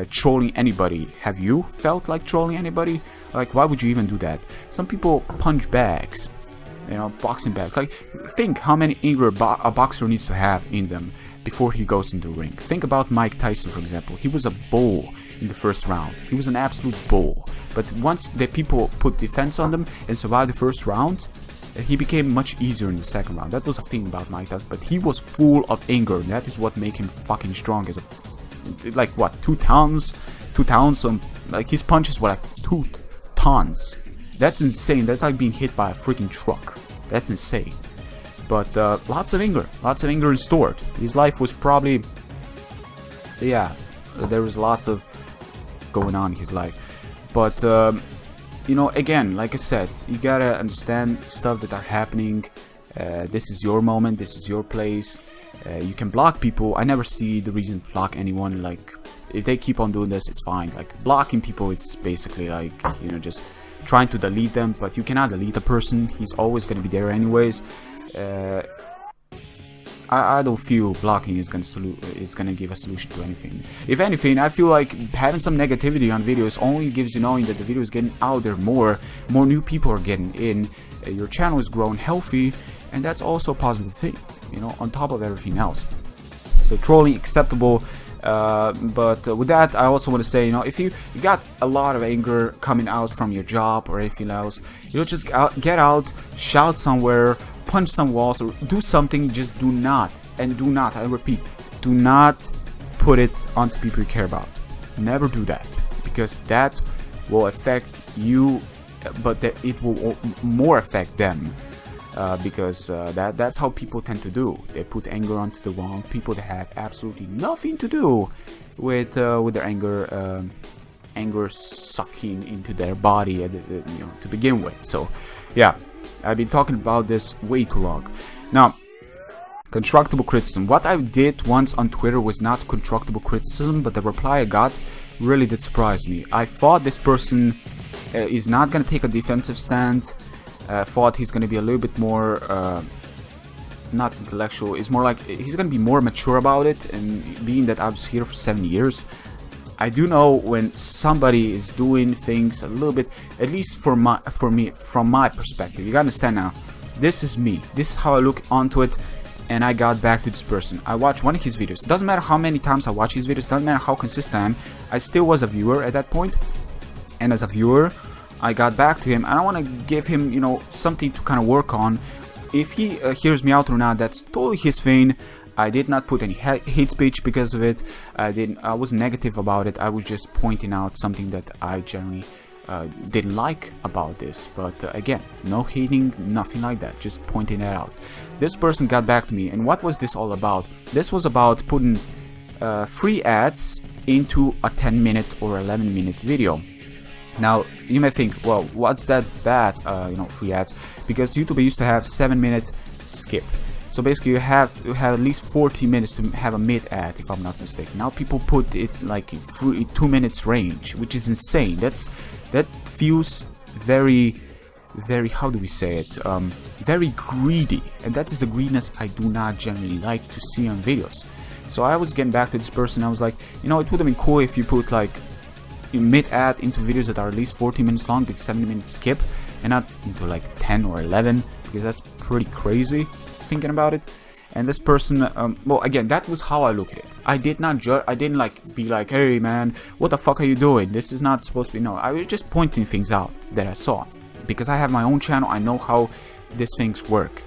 Speaker 1: trolling anybody. Have you felt like trolling anybody? Like, why would you even do that? Some people punch bags, boxing bags. Like, think how many anger a boxer needs to have in them before he goes into the ring. Think about Mike Tyson, for example. He was a bull in the first round. He was an absolute bull. But once the people put defense on them and survived the first round, he became much easier in the second round. That was a thing about Mike Tyson. But he was full of anger, and that is what made him fucking strong. As like what, 2 tons? 2 tons? Like his punches were like 2 tons. That's insane. That's like being hit by a freaking truck. That's insane. But lots of anger stored. His life was probably, yeah, there was lots of going on in his life. But again, like I said, you gotta understand stuff that are happening. This is your moment, this is your place. You can block people. I never see the reason to block anyone. Like, if they keep on doing this, it's fine. Like, blocking people, it's basically like, just trying to delete them. But you cannot delete a person. He's always gonna be there anyways. I don't feel blocking is gonna give a solution to anything. If anything, I feel like having some negativity on videos only gives you knowing that the video is getting out there more new people are getting in, your channel is growing healthy, and that's also a positive thing, on top of everything else. So trolling acceptable, but with that, I also want to say, if you got a lot of anger coming out from your job or anything else, just get out, shout somewhere, punch some walls, or do something. Just do not, I repeat, do not put it onto people you care about. Never do that, because that will affect you, but that it will more affect them, because that's how people tend to do. They put anger onto the wrong people that have absolutely nothing to do with their anger sucking into their body to begin with. So yeah, I've been talking about this way too long. Now, Constructible criticism. What I did once on Twitter was not constructible criticism, but the reply I got really did surprise me. I thought this person is not going to take a defensive stand. Thought he's going to be a little bit more not intellectual. It's more like he's going to be more mature about it. And being that I was here for 7 years, I do know when somebody is doing things a little bit, at least for me, from my perspective. You gotta understand now. This is me. This is how I look onto it. And I got back to this person. I watched one of his videos. Doesn't matter how many times I watch his videos. Doesn't matter how consistent I am. I still was a viewer at that point. And as a viewer, I got back to him. And I want to give him, you know, something to kind of work on. If he hears me out or not, that's totally his thing. I did not put any hate speech because of it. I wasn't negative about it. I was just pointing out something that I generally didn't like about this. But again, no hating, nothing like that. Just pointing it out. This person got back to me, and what was this all about? This was about putting free ads into a 10-minute or 11-minute video. Now you may think, well, what's that bad? You know, free ads, because YouTube used to have 7-minute skip. So basically you have to have at least 40 minutes to have a mid ad, if I'm not mistaken. Now people put it like in 2 minutes range, which is insane. That feels very, how do we say it? Very greedy, and that is the greediness I do not generally like to see on videos. So I was getting back to this person. I was like, you know, it would have been cool if you put like a mid ad into videos that are at least 40 minutes long, like 7-minute skip, and not into like 10 or 11, because that's pretty crazy thinking about it. And this person, well, again, that was how I look at it. I did not judge. I didn't like be like, hey man, what the fuck are you doing? This is not supposed to be. No, I was just pointing things out that I saw, because I have my own channel. I know how these things work.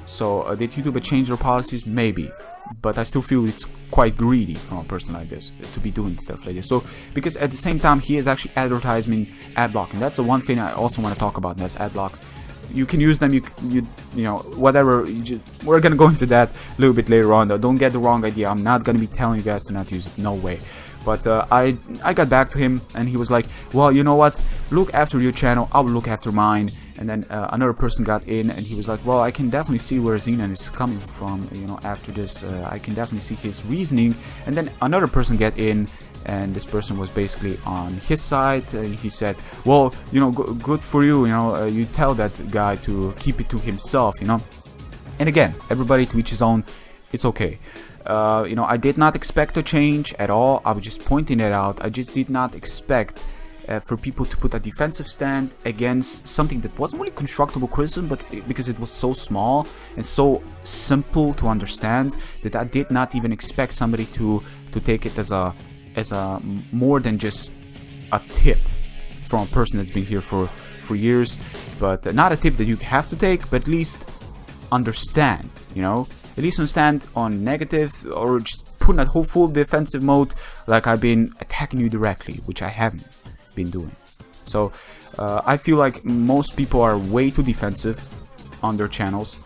Speaker 1: So did YouTube change their policies? Maybe, but I still feel it's quite greedy from a person like this to be doing stuff like this. So because at the same time he is actually advertising ad blocking. That's the one thing I also want to talk about. That's ad blocks. You can use them, you know, whatever. We're gonna go into that a little bit later on, though. Don't get the wrong idea. I'm not gonna be telling you guys to not use it, no way. But I got back to him, and he was like, well, you know what, look after your channel, I'll look after mine. And then another person got in, and he was like, well, I can definitely see where Xenon is coming from, you know, after this. I can definitely see his reasoning. And then another person got in, and this person was basically on his side. He said, well, you know, good for you, you know, you tell that guy to keep it to himself, you know. And again, everybody to each his own. It's okay. You know, I did not expect a change at all. I was just pointing it out. I just did not expect for people to put a defensive stand against something that wasn't really constructible criticism, but because it was so small and so simple to understand, that I did not even expect somebody to take it as a more than just a tip from a person that's been here for years. But not a tip that you have to take, but at least understand, you know, at least understand on negative, or just put in a whole full defensive mode like I've been attacking you directly, which I haven't been doing. So I feel like most people are way too defensive on their channels.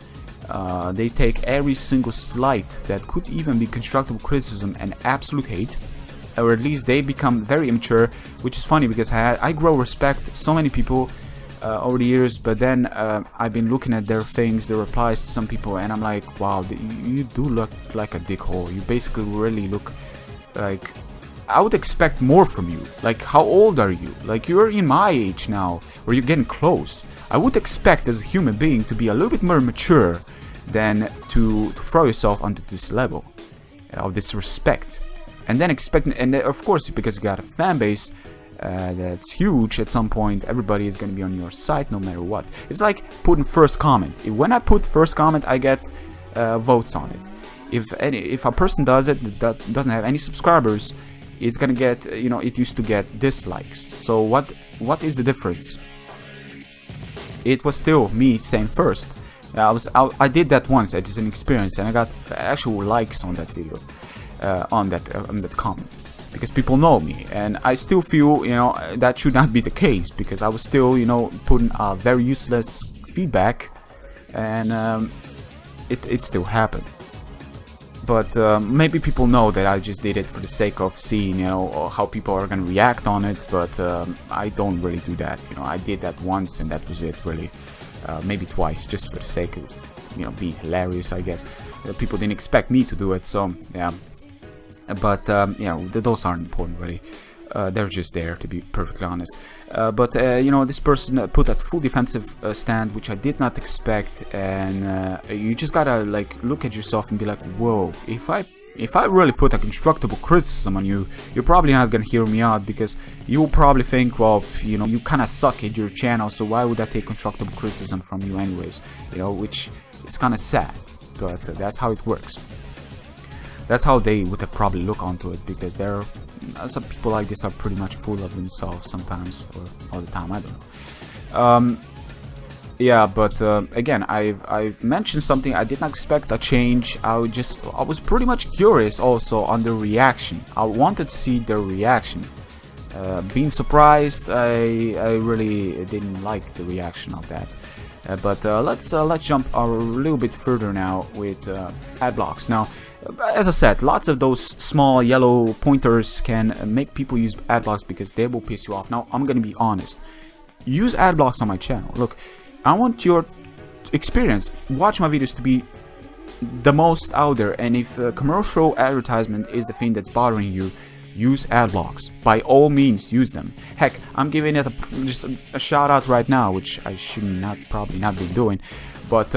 Speaker 1: They take every single slight that could even be constructive criticism and absolute hate, or at least they become very immature, which is funny because I grow respect so many people over the years, but then I've been looking at their things, their replies to some people, and I'm like, wow, you do look like a dickhole. You basically really look like, I would expect more from you. Like, how old are you? Like, you're in my age now, or you're getting close. I would expect as a human being to be a little bit more mature than to throw yourself onto this level of disrespect. And then and of course, because you got a fan base that's huge, at some point everybody is going to be on your side no matter what. It's like putting first comment. When I put first comment, I get votes on it. If a person does it that doesn't have any subscribers, it's gonna get, you know, it used to get dislikes. So what is the difference? It was still me saying first. I did that once. It is an experience, and I got actual likes on that video, on that comment, because people know me. And I still feel, you know, that should not be the case, because I was still, you know, putting very useless feedback, and it still happened. But maybe people know that I just did it for the sake of seeing, you know, how people are gonna react on it. But I don't really do that. You know, I did that once, and that was it, really. Maybe twice, just for the sake of you know, being hilarious, I guess. People didn't expect me to do it, so yeah. But you know, those aren't important really. They're just there, to be perfectly honest. But you know, this person put that full defensive stand, which I did not expect, and you just gotta like look at yourself and be like, whoa, if I really put a constructible criticism on you, you're probably not gonna hear me out, because you'll probably think, well, you know, you kind of suck at your channel, so why would I take constructible criticism from you anyways? You know, which is kind of sad, but that's how it works. That's how they would have probably looked onto it, because they're some people like this are pretty much full of themselves sometimes, or all the time, I don't know. Yeah, but again, I've mentioned something. I did not expect a change. I was pretty much curious also on the reaction. I wanted to see their reaction. Being surprised, I really didn't like the reaction of that. But let's jump a little bit further now with ad blocks. Now, as I said, lots of those small yellow pointers can make people use ad blocks because they will piss you off. Now, I'm gonna be honest. Use ad blocks on my channel. Look, I want your experience. Watch my videos to be the most out there, and if commercial advertisement is the thing that's bothering you, use ad blocks. By all means, use them. Heck, I'm giving it just a shout out right now, which I should probably not be doing, but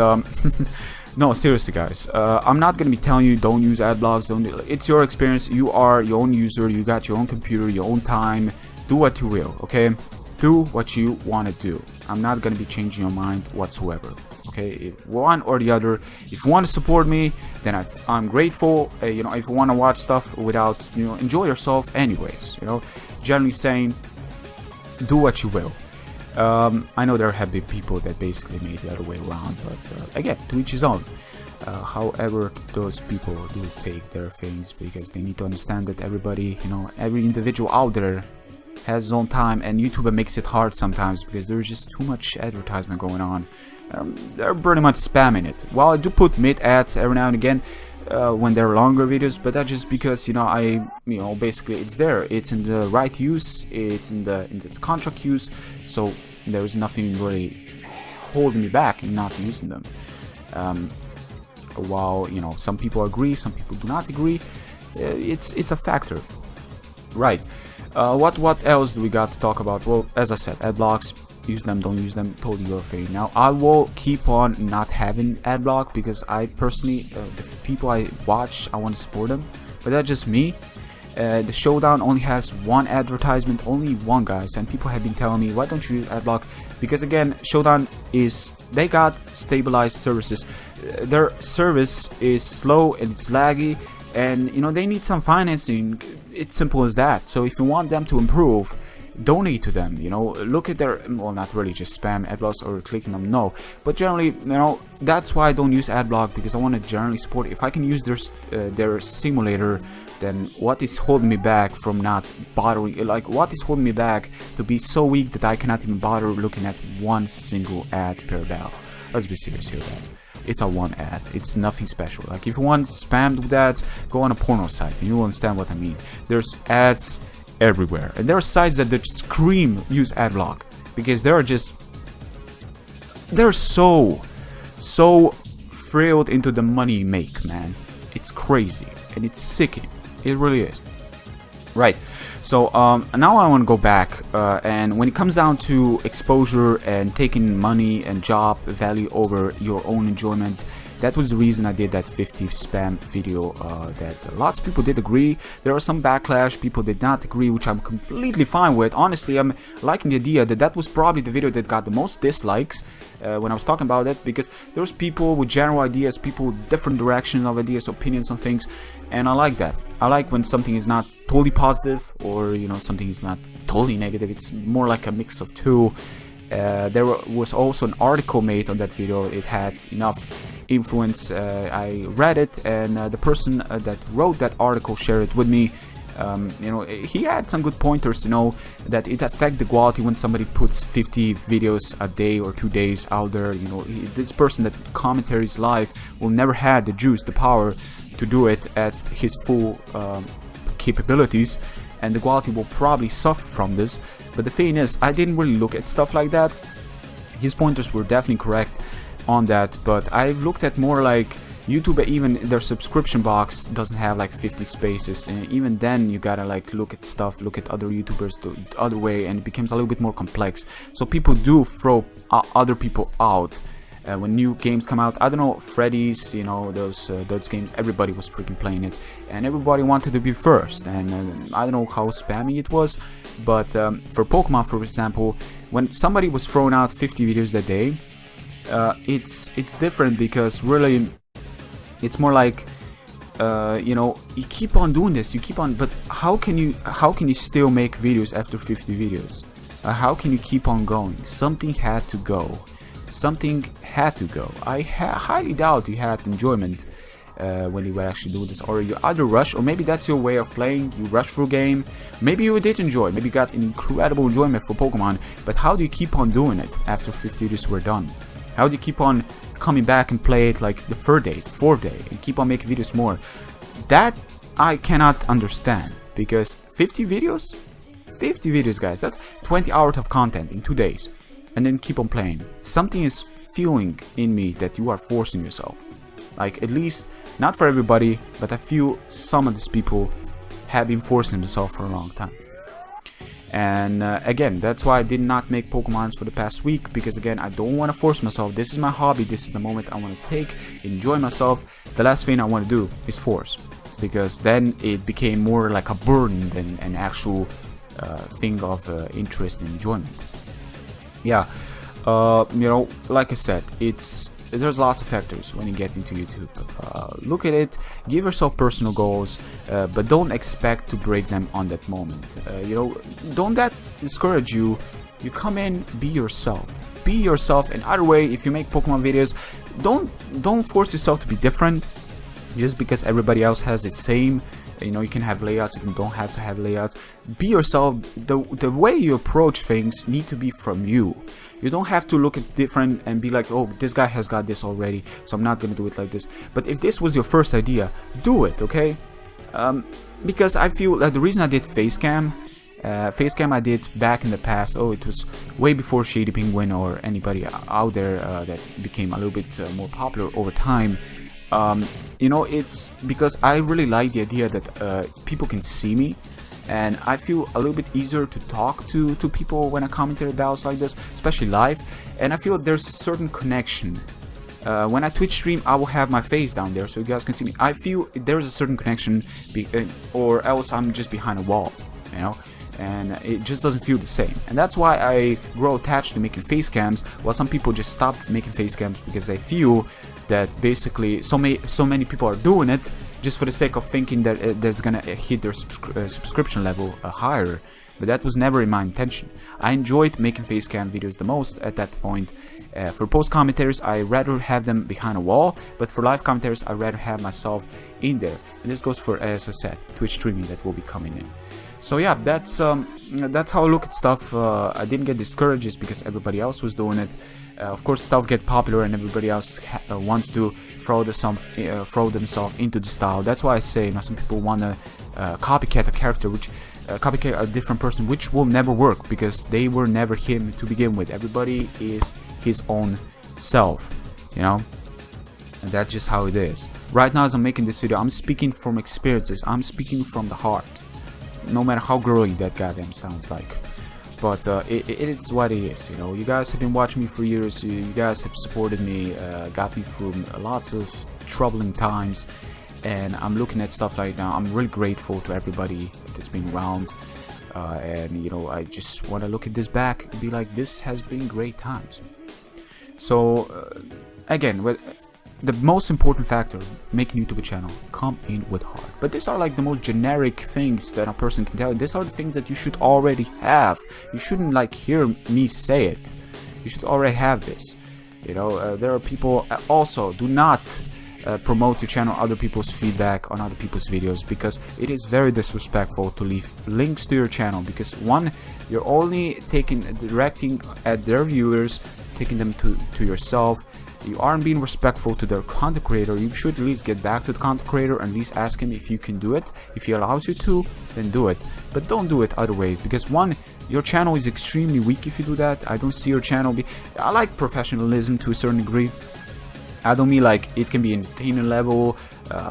Speaker 1: no, seriously guys, I'm not gonna be telling you don't use ad blocks. It's your experience. You are your own user. You got your own computer, your own time. Do what you will, okay? Do what you want to do. I'm not gonna be changing your mind whatsoever. Okay, if one or the other. If you want to support me, then I'm grateful. You know, if you want to watch stuff without, you know, enjoy yourself anyways. You know, generally saying, do what you will. I know there have been people that basically made the other way around, but again, to each his own. However, those people do take their things, because they need to understand that everybody, you know, every individual out there has his own time, and YouTube makes it hard sometimes because there's just too much advertisement going on. They're pretty much spamming it. Well, I do put mid ads every now and again when they're longer videos, but that's just because, you know, basically it's there. It's in the right use. It's in the contract use. So there's nothing really holding me back in not using them. While, you know, some people agree, some people do not agree. It's a factor, right? What else do we got to talk about? Well, as I said, ad blocks. Use them, don't use them, totally your thing. Now, I will keep on not having ad block because I personally, the people I watch, I want to support them, but that's just me. The Showdown only has one advertisement, only one, guys, and people have been telling me, why don't you use ad block? Because again, Showdown they got stabilized services. Their service is slow and it's laggy, and you know, they need some financing. It's simple as that. So if you want them to improve, donate to them, you know, look at their, well, not really just spam ad blocks or clicking them, no, but generally, you know, that's why I don't use ad block, because I want to generally support. If I can use their simulator, then what is holding me back from not bothering, like what is holding me back to be so weak that I cannot even bother looking at one single ad per battle? Let's be serious here, guys. It's a one ad. It's nothing special. Like if you want spammed with ads, go on a porno site and you'll understand what I mean. There's ads everywhere, and there are sites that scream use ad block because they're so thrilled into the money you make, man. It's crazy and it's sickening. It really is. Right. So now I want to go back and when it comes down to exposure and taking money and job value over your own enjoyment, that was the reason I did that 50 spam video that lots of people did agree. There was some backlash, people did not agree, which I'm completely fine with. Honestly, I'm liking the idea that was probably the video that got the most dislikes when I was talking about it, because there was people with general ideas, people with different directions of ideas, opinions on things, and I like that. I like when something is not totally positive, or you know, something is not totally negative. It's more like a mix of two. There was also an article made on that video. It had enough influence. I read it, and the person that wrote that article shared it with me. You know, he had some good pointers to know that it affects the quality when somebody puts 50 videos a day or 2 days out there. You know, this person that commentaries live will never have the juice, the power to do it at his full capabilities, and the quality will probably suffer from this. But the thing is, I didn't really look at stuff like that. His pointers were definitely correct. on that, but I've looked at more like YouTube. Even their subscription box doesn't have like 50 spaces, and even then you gotta like look at stuff, look at other YouTubers the other way, and it becomes a little bit more complex. So people do throw other people out when new games come out. I don't know, Freddy's, you know, those games, everybody was freaking playing it, and everybody wanted to be first, and I don't know how spammy it was, but for Pokemon, for example, when somebody was throwing out 50 videos that day, it's different, because really it's more like you know, you keep on doing this, you keep on, but how can you still make videos after 50 videos? How can you keep on going? Something had to go. Something had to go. I highly doubt you had enjoyment when you were actually doing this, or you either rush, or maybe that's your way of playing. You rush through a game. Maybe you did enjoy, maybe you got an incredible enjoyment for Pokemon, but how do you keep on doing it after 50 videos were done? How do you keep on coming back and play it like the third day, the fourth day, and keep on making videos more? That I cannot understand, because 50 videos, guys, that's 20 hours of content in 2 days, and then keep on playing. Something is feeling in me that you are forcing yourself. Like, at least not for everybody, but I feel some of these people have been forcing themselves for a long time. And again, that's why I did not make Pokemons for the past week, because again, I don't want to force myself. This is my hobby, this is the moment I want to take, enjoy myself. The last thing I want to do is force, because then it became more like a burden than an actual thing of interest and enjoyment. Yeah, you know, like I said, there's lots of factors when you get into YouTube. Look at it, give yourself personal goals, but don't expect to break them on that moment. You know, don't that discourage you. You come in, be yourself. Be yourself. And either way, if you make Pokemon videos, don't force yourself to be different just because everybody else has the same. You know, you can have layouts, you don't have to have layouts. Be yourself. The way you approach things need to be from you. You don't have to look at different and be like, oh, this guy has got this already, so I'm not gonna do it like this. But if this was your first idea, do it, okay? Because I feel that the reason I did Facecam I did back in the past. Oh, it was way before Shady Penguin or anybody out there that became a little bit more popular over time. You know, it's because I really like the idea that people can see me, and I feel a little bit easier to talk to people when I commentate about like this, especially live. And I feel there's a certain connection. When I Twitch stream, I will have my face down there so you guys can see me. I feel there's a certain connection, or else I'm just behind a wall, you know, and it just doesn't feel the same. And that's why I grow attached to making face cams, while some people just stop making face cams because they feel that basically so many people are doing it just for the sake of thinking that that's gonna hit their subscription level higher. But that was never in my intention. I enjoyed making facecam videos the most at that point. For post commentaries, I rather have them behind a wall, but for live commentaries, I rather have myself in there. And this goes for, as I said, Twitch streaming that will be coming in. So yeah, that's how I look at stuff. I didn't get discouraged just because everybody else was doing it. Of course, stuff get popular and everybody else wants to throw themselves into the style. That's why I say, you know, some people want to copycat a character, which copycat a different person, which will never work because they were never him to begin with. Everybody is his own self, you know, and that's just how it is. Right now, as I'm making this video, I'm speaking from experiences. I'm speaking from the heart, no matter how girly that goddamn sounds like. But it is what it is, you know. You guys have been watching me for years. You guys have supported me, got me through lots of troubling times, and I'm looking at stuff right now. I'm really grateful to everybody that's been around, and you know, I just want to look at this back and be like, this has been great times. So again, the most important factor making YouTube a channel, come in with heart. But these are like the most generic things that a person can tell you. These are the things that you should already have. You shouldn't like hear me say it. You should already have this. You know, there are people also do not promote your channel other people's feedback on other people's videos, because it is very disrespectful to leave links to your channel, because one, you're only directing at their viewers, taking them to yourself. You aren't being respectful to their content creator. You should at least get back to the content creator and at least ask him if you can do it. If he allows you to, then do it. But don't do it other way, because one, your channel is extremely weak if you do that. I don't see your channel I like professionalism to a certain degree, I don't mean like it can be entertainment level,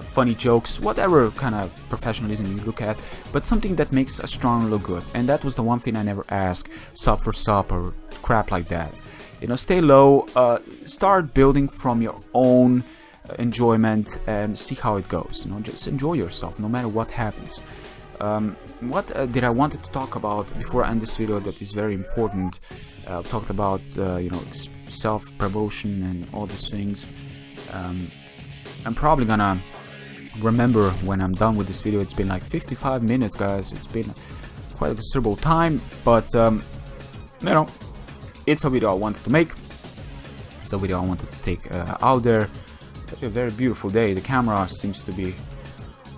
Speaker 1: funny jokes, whatever kind of professionalism you look at, but something that makes a strong look good. And that was the one thing I never asked, sub for sub or crap like that. You know, stay low, start building from your own enjoyment and see how it goes. You know, just enjoy yourself no matter what happens. What did I wanted to talk about before I end this video that is very important? Talked about you know, self-promotion and all these things. I'm probably gonna remember when I'm done with this video. It's been like 55 minutes, guys. It's been quite a considerable time, but you know, it's a video I wanted to make. It's a video I wanted to take out there. Such a very beautiful day. The camera seems to be,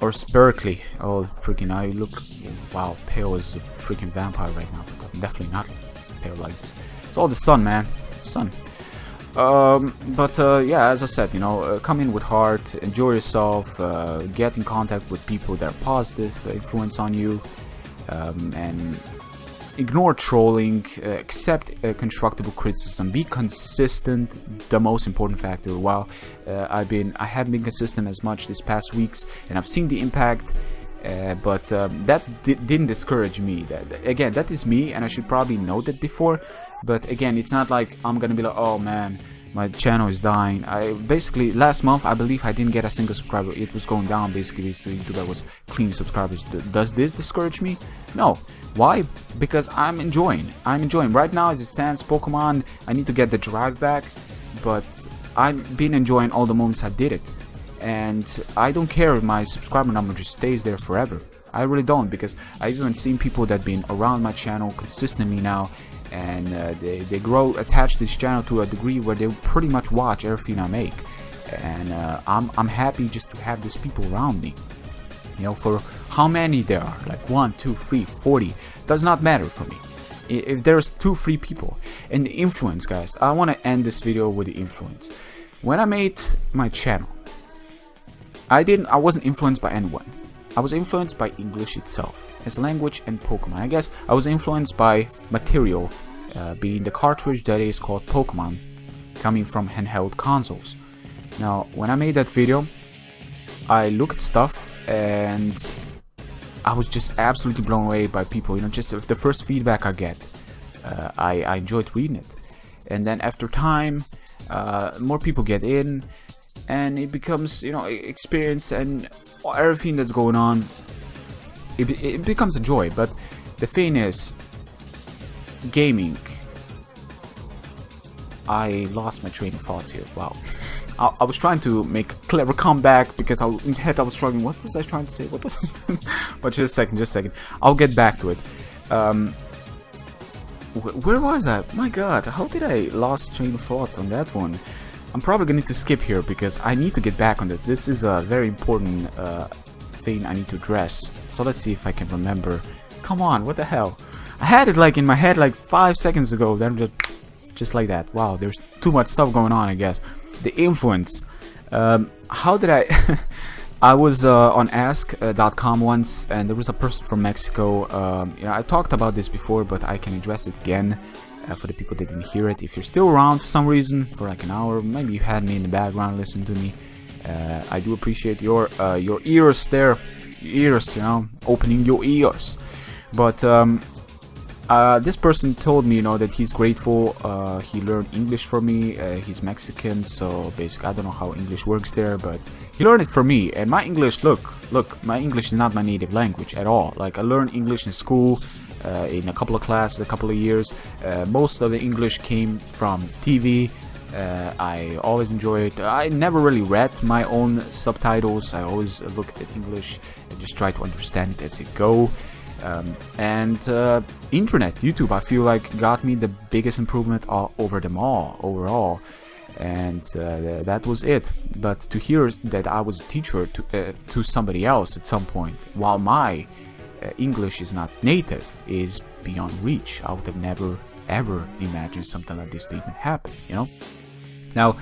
Speaker 1: or Berkeley. Oh freaking! I look, wow, pale as a freaking vampire right now. I'm definitely not pale like this. It's all the sun, man. Sun. Yeah, as I said, you know, come in with heart, enjoy yourself, get in contact with people that are positive influence on you, and ignore trolling, accept constructive criticism, be consistent, the most important factor. While I have been consistent as much these past weeks, and I've seen the impact, but that didn't discourage me. Again, that is me, and I should probably know that before. But again, it's not like I'm gonna be like, oh man, my channel is dying. I basically, last month I believe I didn't get a single subscriber. It was going down basically, so YouTube was cleaning subscribers. Does this discourage me? No. Why? Because I'm enjoying right now as it stands. Pokemon, I need to get the drive back, but I've been enjoying all the moments I did it, and I don't care if my subscriber number just stays there forever. I really don't, because I've even seen people that been around my channel consistently now, and they grow attached to this channel to a degree where they pretty much watch everything I make, and I'm happy just to have these people around me. You know, for how many there are, like 1, 2, 3, 40, does not matter for me. If there's 2, 3 people. And the influence, guys, I want to end this video with the influence. When I made my channel, I wasn't influenced by anyone. I was influenced by English itself as a language and Pokemon. I guess I was influenced by material, being the cartridge that is called Pokemon, coming from handheld consoles. Now, when I made that video, I looked at stuff and I was just absolutely blown away by people. You know, just the first feedback I get, I enjoyed reading it, and then after time, more people get in, and it becomes, you know, experience and everything that's going on. It becomes a joy. But the thing is, gaming. I lost my train of thoughts here. Wow. I was trying to make a clever comeback because in my head I was struggling. What was I trying to say? What was But just a second. I'll get back to it. Where was I? My god, how did I lost train of thought on that one? I'm probably going to need to skip here because I need to get back on this. This is a very important thing I need to address. So let's see if I can remember. Come on, what the hell? I had it like in my head like 5 seconds ago. Then just like that. Wow, there's too much stuff going on, I guess. The influence. How did I... I was on ask.com once, and there was a person from Mexico. I talked about this before, but I can address it again for the people that didn't hear it. If you're still around for some reason, for like an hour, maybe you had me in the background listening to me. I do appreciate your ears there, ears, you know, opening your ears. But this person told me, you know, that he's grateful. He learned English for me. He's Mexican, so basically I don't know how English works there, but he learned it for me. And my English, look, my English is not my native language at all. Like, I learned English in school, in a couple of classes, a couple of years. Most of the English came from TV. I always enjoyed. I never really read my own subtitles. I always looked at English and just try to understand it as it go. Internet, YouTube, I feel like got me the biggest improvement over them all overall, and that was it. But to hear that I was a teacher to somebody else at some point, while my English is not native, is beyond reach. I would have never ever imagined something like this to even happen, you know. Now,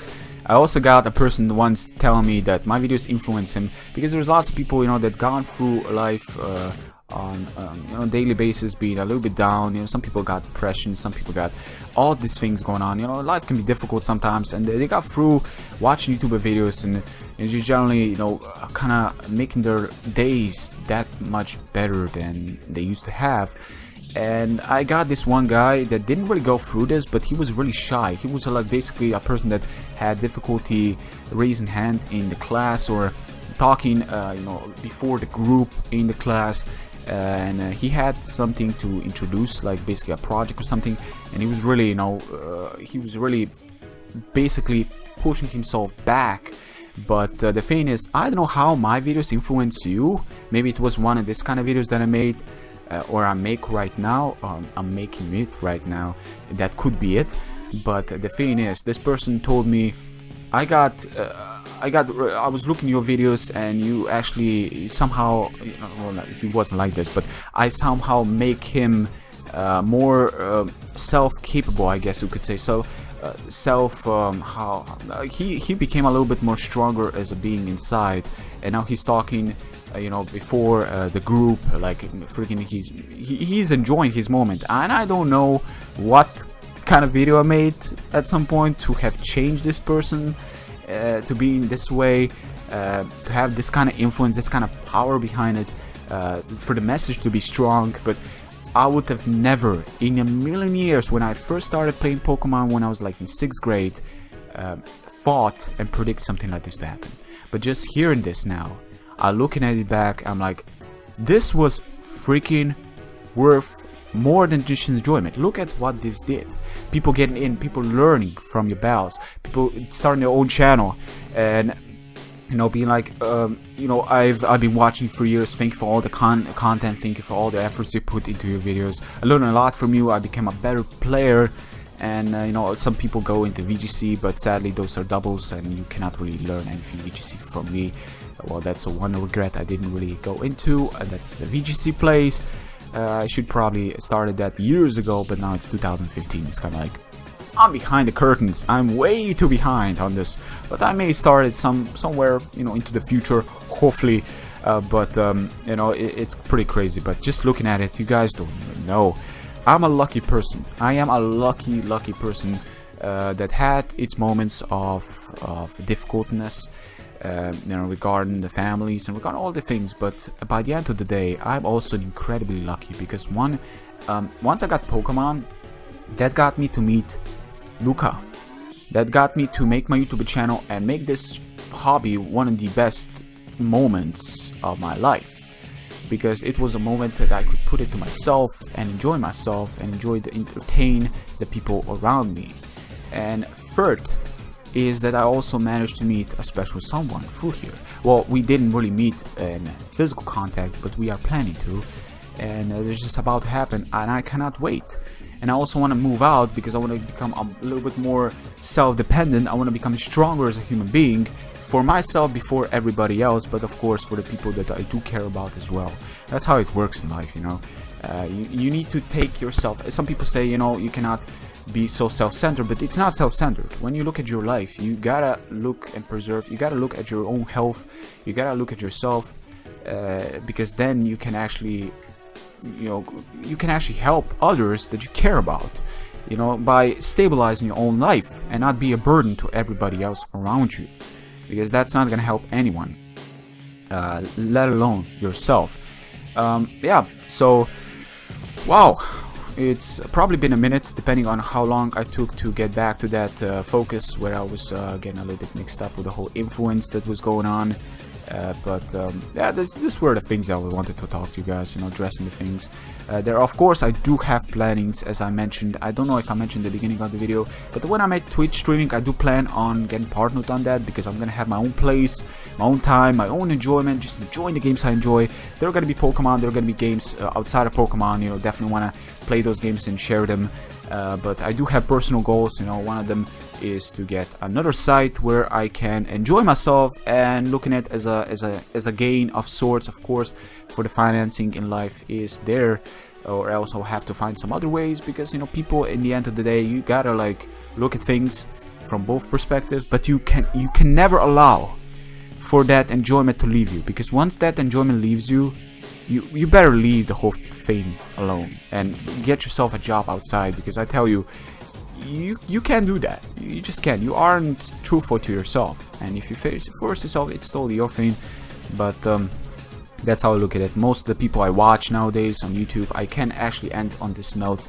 Speaker 1: I also got a person once telling me that my videos influence him because there's lots of people, you know, that gone through life on daily basis, being a little bit down. Some people got depression, some people got all these things going on. Life can be difficult sometimes, and they got through watching YouTube videos and just generally kind of making their days that much better than they used to have. And I got this one guy that didn't really go through this, but he was really shy. He was like basically a person that had difficulty raising hand in the class or talking before the group in the class. And he had something to introduce, like basically a project or something, and he was really he was really basically pushing himself back. But the thing is, I don't know how my videos influence you. Maybe it was one of this kind of videos that I made, or I make right now. I'm making it right now. That could be it. But the thing is, this person told me, I was looking at your videos, and you actually somehow, well, he wasn't like this, but I somehow make him more self-capable, I guess you could say. So he became a little bit more stronger as a being inside, and now he's talking before the group, like freaking he's enjoying his moment. And I don't know what kind of video I made at some point to have changed this person to be in this way, to have this kind of influence, this kind of power behind it, for the message to be strong. But I would have never in a million years, when I first started playing Pokemon when I was like in 6th grade, thought and predict something like this to happen. But just hearing this now, I'm looking at it back, I'm like, this was freaking worth more than just enjoyment. Look at what this did. People getting in, people learning from your battles, people starting their own channel, and being like, I've been watching for years. Thank you for all the content. Thank you for all the efforts you put into your videos. I learned a lot from you. I became a better player. And some people go into VGC, but sadly those are doubles, and you cannot really learn anything VGC from me. Well, that's one regret I didn't really go into. That's the VGC place. I should probably started that years ago, but now it's 2015. It's kind of like, I'm behind the curtains. I'm way too behind on this, but I may start it somewhere into the future, hopefully. It's pretty crazy. But just looking at it, you guys don't even know. I'm a lucky person. I am a lucky person that had its moments of difficultness, regarding the families and regarding all the things. But by the end of the day, I'm also incredibly lucky, because once I got Pokemon, that got me to meet Luca. That got me to make my YouTube channel and make this hobby one of the best moments of my life, because it was a moment that I could put it to myself and enjoy myself and entertain the people around me. And third is that I also managed to meet a special someone through here. Well, we didn't really meet in physical contact, but we are planning to, and it's just about to happen, and I cannot wait. And I also want to move out, because I want to become a little bit more self-dependent. I want to become stronger as a human being, for myself before everybody else, but of course for the people that I do care about as well. That's how it works in life, you need to take yourself. Some people say, you cannot be so self-centered, but it's not self-centered. When you look at your life, you gotta look and preserve, you gotta look at your own health, you gotta look at yourself, because then you can actually help others that you care about, by stabilizing your own life and not be a burden to everybody else around you, because that's not gonna help anyone, let alone yourself. So wow, it's probably been a minute, depending on how long I took to get back to that focus, where I was getting a little bit mixed up with the whole influence that was going on. This were the things that I wanted to talk to you guys, addressing the things. Of course, I do have plannings, as I mentioned. I don't know if I mentioned at the beginning of the video, but when I'm at Twitch streaming, I do plan on getting partnered on that, because I'm gonna have my own place, my own time, my own enjoyment, just enjoying the games I enjoy. There are gonna be Pokemon, there are gonna be games outside of Pokemon, definitely wanna play those games and share them. But I do have personal goals, one of them is to get another site where I can enjoy myself, and looking at as a gain of sorts, of course, for the financing in life is there, or else I'll have to find some other ways, because people, in the end of the day, you gotta look at things from both perspectives, but you can never allow for that enjoyment to leave you, because once that enjoyment leaves you, you better leave the whole thing alone and get yourself a job outside, because I tell you, you can't do that. You just can't. You aren't truthful to yourself, and if you force yourself, it's totally your thing. But that's how I look at it. Most of the people I watch nowadays on YouTube, I can actually end on this note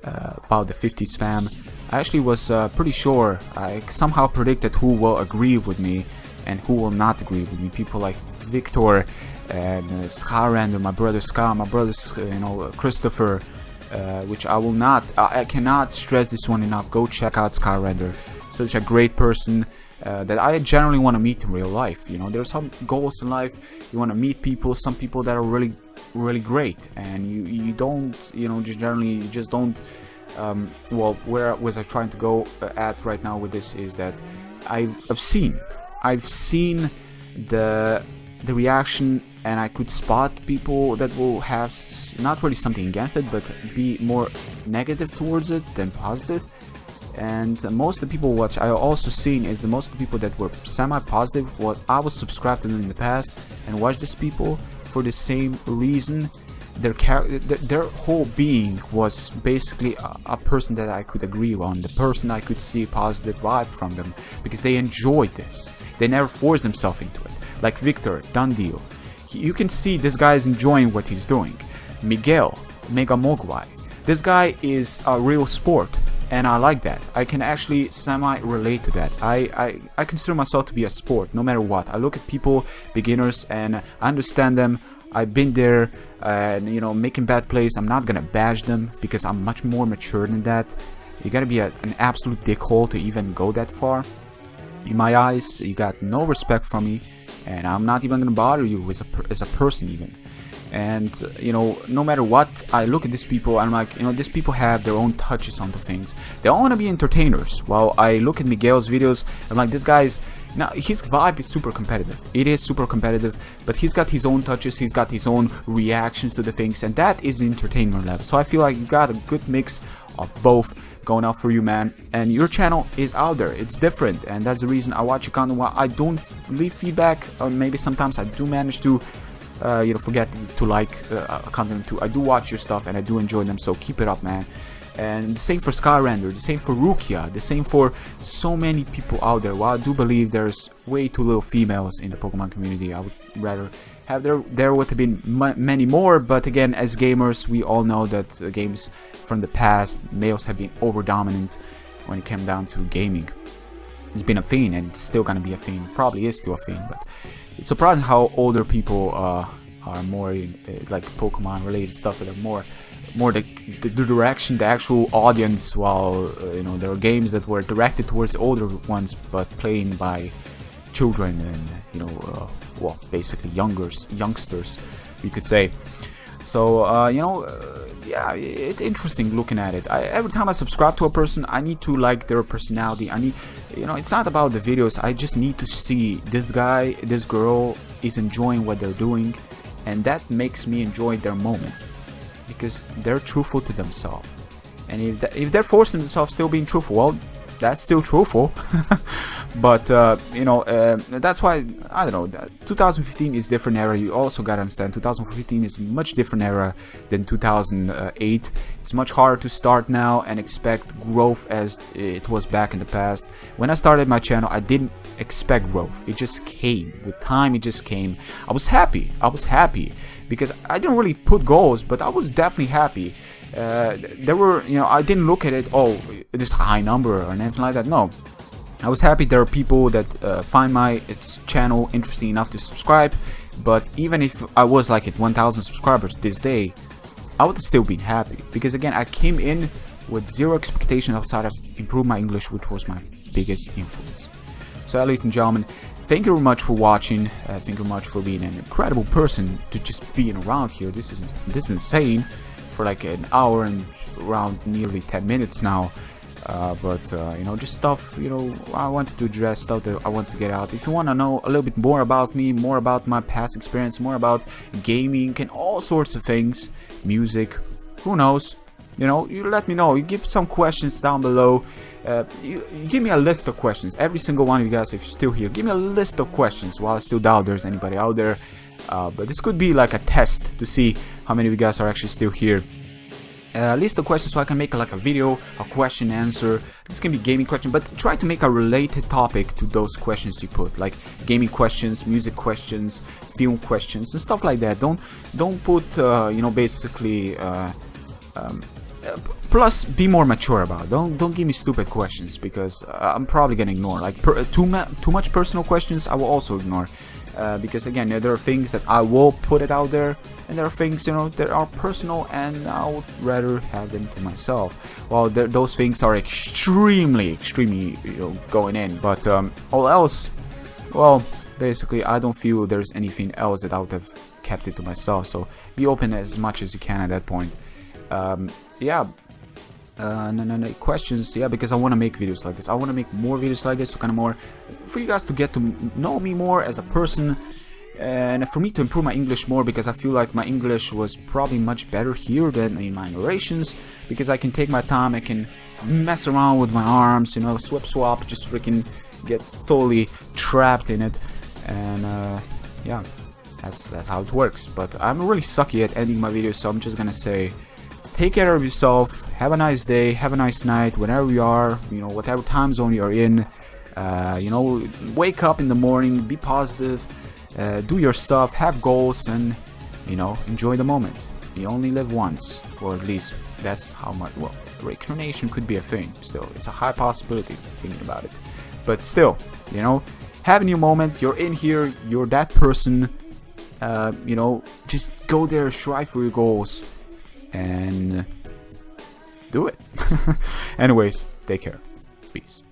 Speaker 1: about the 50 spam. I actually was pretty sure, I somehow predicted who will agree with me and who will not agree with me. People like Victor and Skyrender, my brother Ska, my brother Christopher, which I will not, I cannot stress this one enough. Go check out Skyrender. Such a great person that I generally want to meet in real life. You know, there's some goals in life. You want to meet people, some people that are really great, and you don't, you know, you just don't. Well, where was I trying to go at right now with this is that I've seen the reaction, and I could spot people that will have not really something against it, but be more negative towards it than positive. And most of the people what I also seen is most of the people that were semi-positive, what I was subscribed to in the past and watched these people for the same reason. Their whole being was basically a person that I could agree on, the person I could see a positive vibe from them, because they enjoyed this. They never forced themselves into it. Like Victor, done deal. You can see this guy is enjoying what he's doing. Miguel, Mega Mogwai. This guy is a real sport, and I like that. I can actually semi-relate to that. I consider myself to be a sport, no matter what. I look at people, beginners, and I understand them. I've been there, and you know, making bad plays. I'm not gonna bash them because I'm much more mature than that. You gotta be an absolute dickhole to even go that far. In my eyes, you got no respect from me, and I'm not even gonna bother you as a person even. And you know, no matter what, I look at these people, I'm like, you know, these people have their own touches on the things. They all want to be entertainers. While I look at Miguel's videos, I'm like, this guy's, now his vibe is super competitive. It is super competitive, but he's got his own touches, he's got his own reactions to the things, and that is the entertainment level. So I feel like you got a good mix of both going out for you, man. And your channel is out there, it's different, and that's the reason I watch your content. While I don't leave feedback, or maybe sometimes I do manage to you know, forget to like content too. I do watch your stuff and I do enjoy them, so keep it up, man. And the same for Skyrender, the same for Rukia, the same for so many people out there. While I do believe there's way too little females in the Pokemon community, I would rather have there would have been many more. But again, as gamers, we all know that games from the past, males have been over dominant when it came down to gaming. It's been a thing, and it's still gonna be a thing. Probably is still a thing, but it's surprising how older people are more like Pokemon related stuff, that are more the direction, the actual audience. While you know, there are games that were directed towards the older ones, but playing by children and you know, well, basically youngsters, you could say. So you know, yeah, it's interesting looking at it. Every time I subscribe to a person, I need to like their personality. I need, you know, it's not about the videos. I just need to see this guy, this girl is enjoying what they're doing, and that makes me enjoy their moment, because they're truthful to themselves. And if they're forcing themselves still being truthful, well, that's still truthful. But you know, that's why, I don't know, 2015 is different era. You also gotta understand 2015 is a much different era than 2008. It's much harder to start now and expect growth as it was back in the past. When I started my channel, I didn't expect growth. It just came with time. It just came. I was happy because I didn't really put goals, but I was definitely happy. There were, you know, I didn't look at it, oh, this high number or anything like that. No, I was happy there are people that find my channel interesting enough to subscribe. But even if I was like at 1,000 subscribers this day, I would have still been happy, because again, I came in with zero expectation outside of improve my English, which was my biggest influence. So ladies and gentlemen, thank you very much for watching. Thank you very much for being an incredible person to just being around here. This is insane. For like an hour and around nearly 10 minutes now. But you know, just stuff, you know, I wanted to address, stuff that I want to get out. If you want to know a little bit more about me, more about my past experience, more about gaming and all sorts of things, music, who knows, you know, you let me know. You give some questions down below. You give me a list of questions, every single one of you guys. If you're still here, give me a list of questions. While I still doubt there's anybody out there, But this could be like a test to see how many of you guys are actually still here. List the questions so I can make like a video, a question answer. This can be gaming question, but try to make a related topic to those questions you put, like gaming questions, music questions, film questions, and stuff like that. Don't put you know, basically plus be more mature about it. Don't give me stupid questions, because I'm probably gonna ignore. Like too much personal questions I will also ignore, because again, there are things that I will put it out there, and there are things, you know, that are personal and I would rather have them to myself. Well, those things are extremely, you know, going in, but all else, well, basically I don't feel there's anything else that I would have kept it to myself. So be open as much as you can at that point. Yeah. No questions, yeah, because I want to make videos like this. I want to make more videos like this, so kind of more for you guys to get to know me more as a person, and for me to improve my English more, because I feel like my English was probably much better here than in my narrations, because I can take my time, I can mess around with my arms, you know, swap, just freaking get totally trapped in it, and yeah, that's how it works. But I'm really sucky at ending my videos, so I'm just gonna say, take care of yourself, have a nice day, have a nice night, whenever you are, you know, whatever time zone you are in. You know, wake up in the morning, be positive, do your stuff, have goals, and, you know, enjoy the moment. You only live once, or at least that's how much, well, reincarnation could be a thing still. It's a high possibility thinking about it. But still, you know, have a new moment, you're in here, you're that person, you know, just go there, strive for your goals, and do it. Anyways, take care. Peace.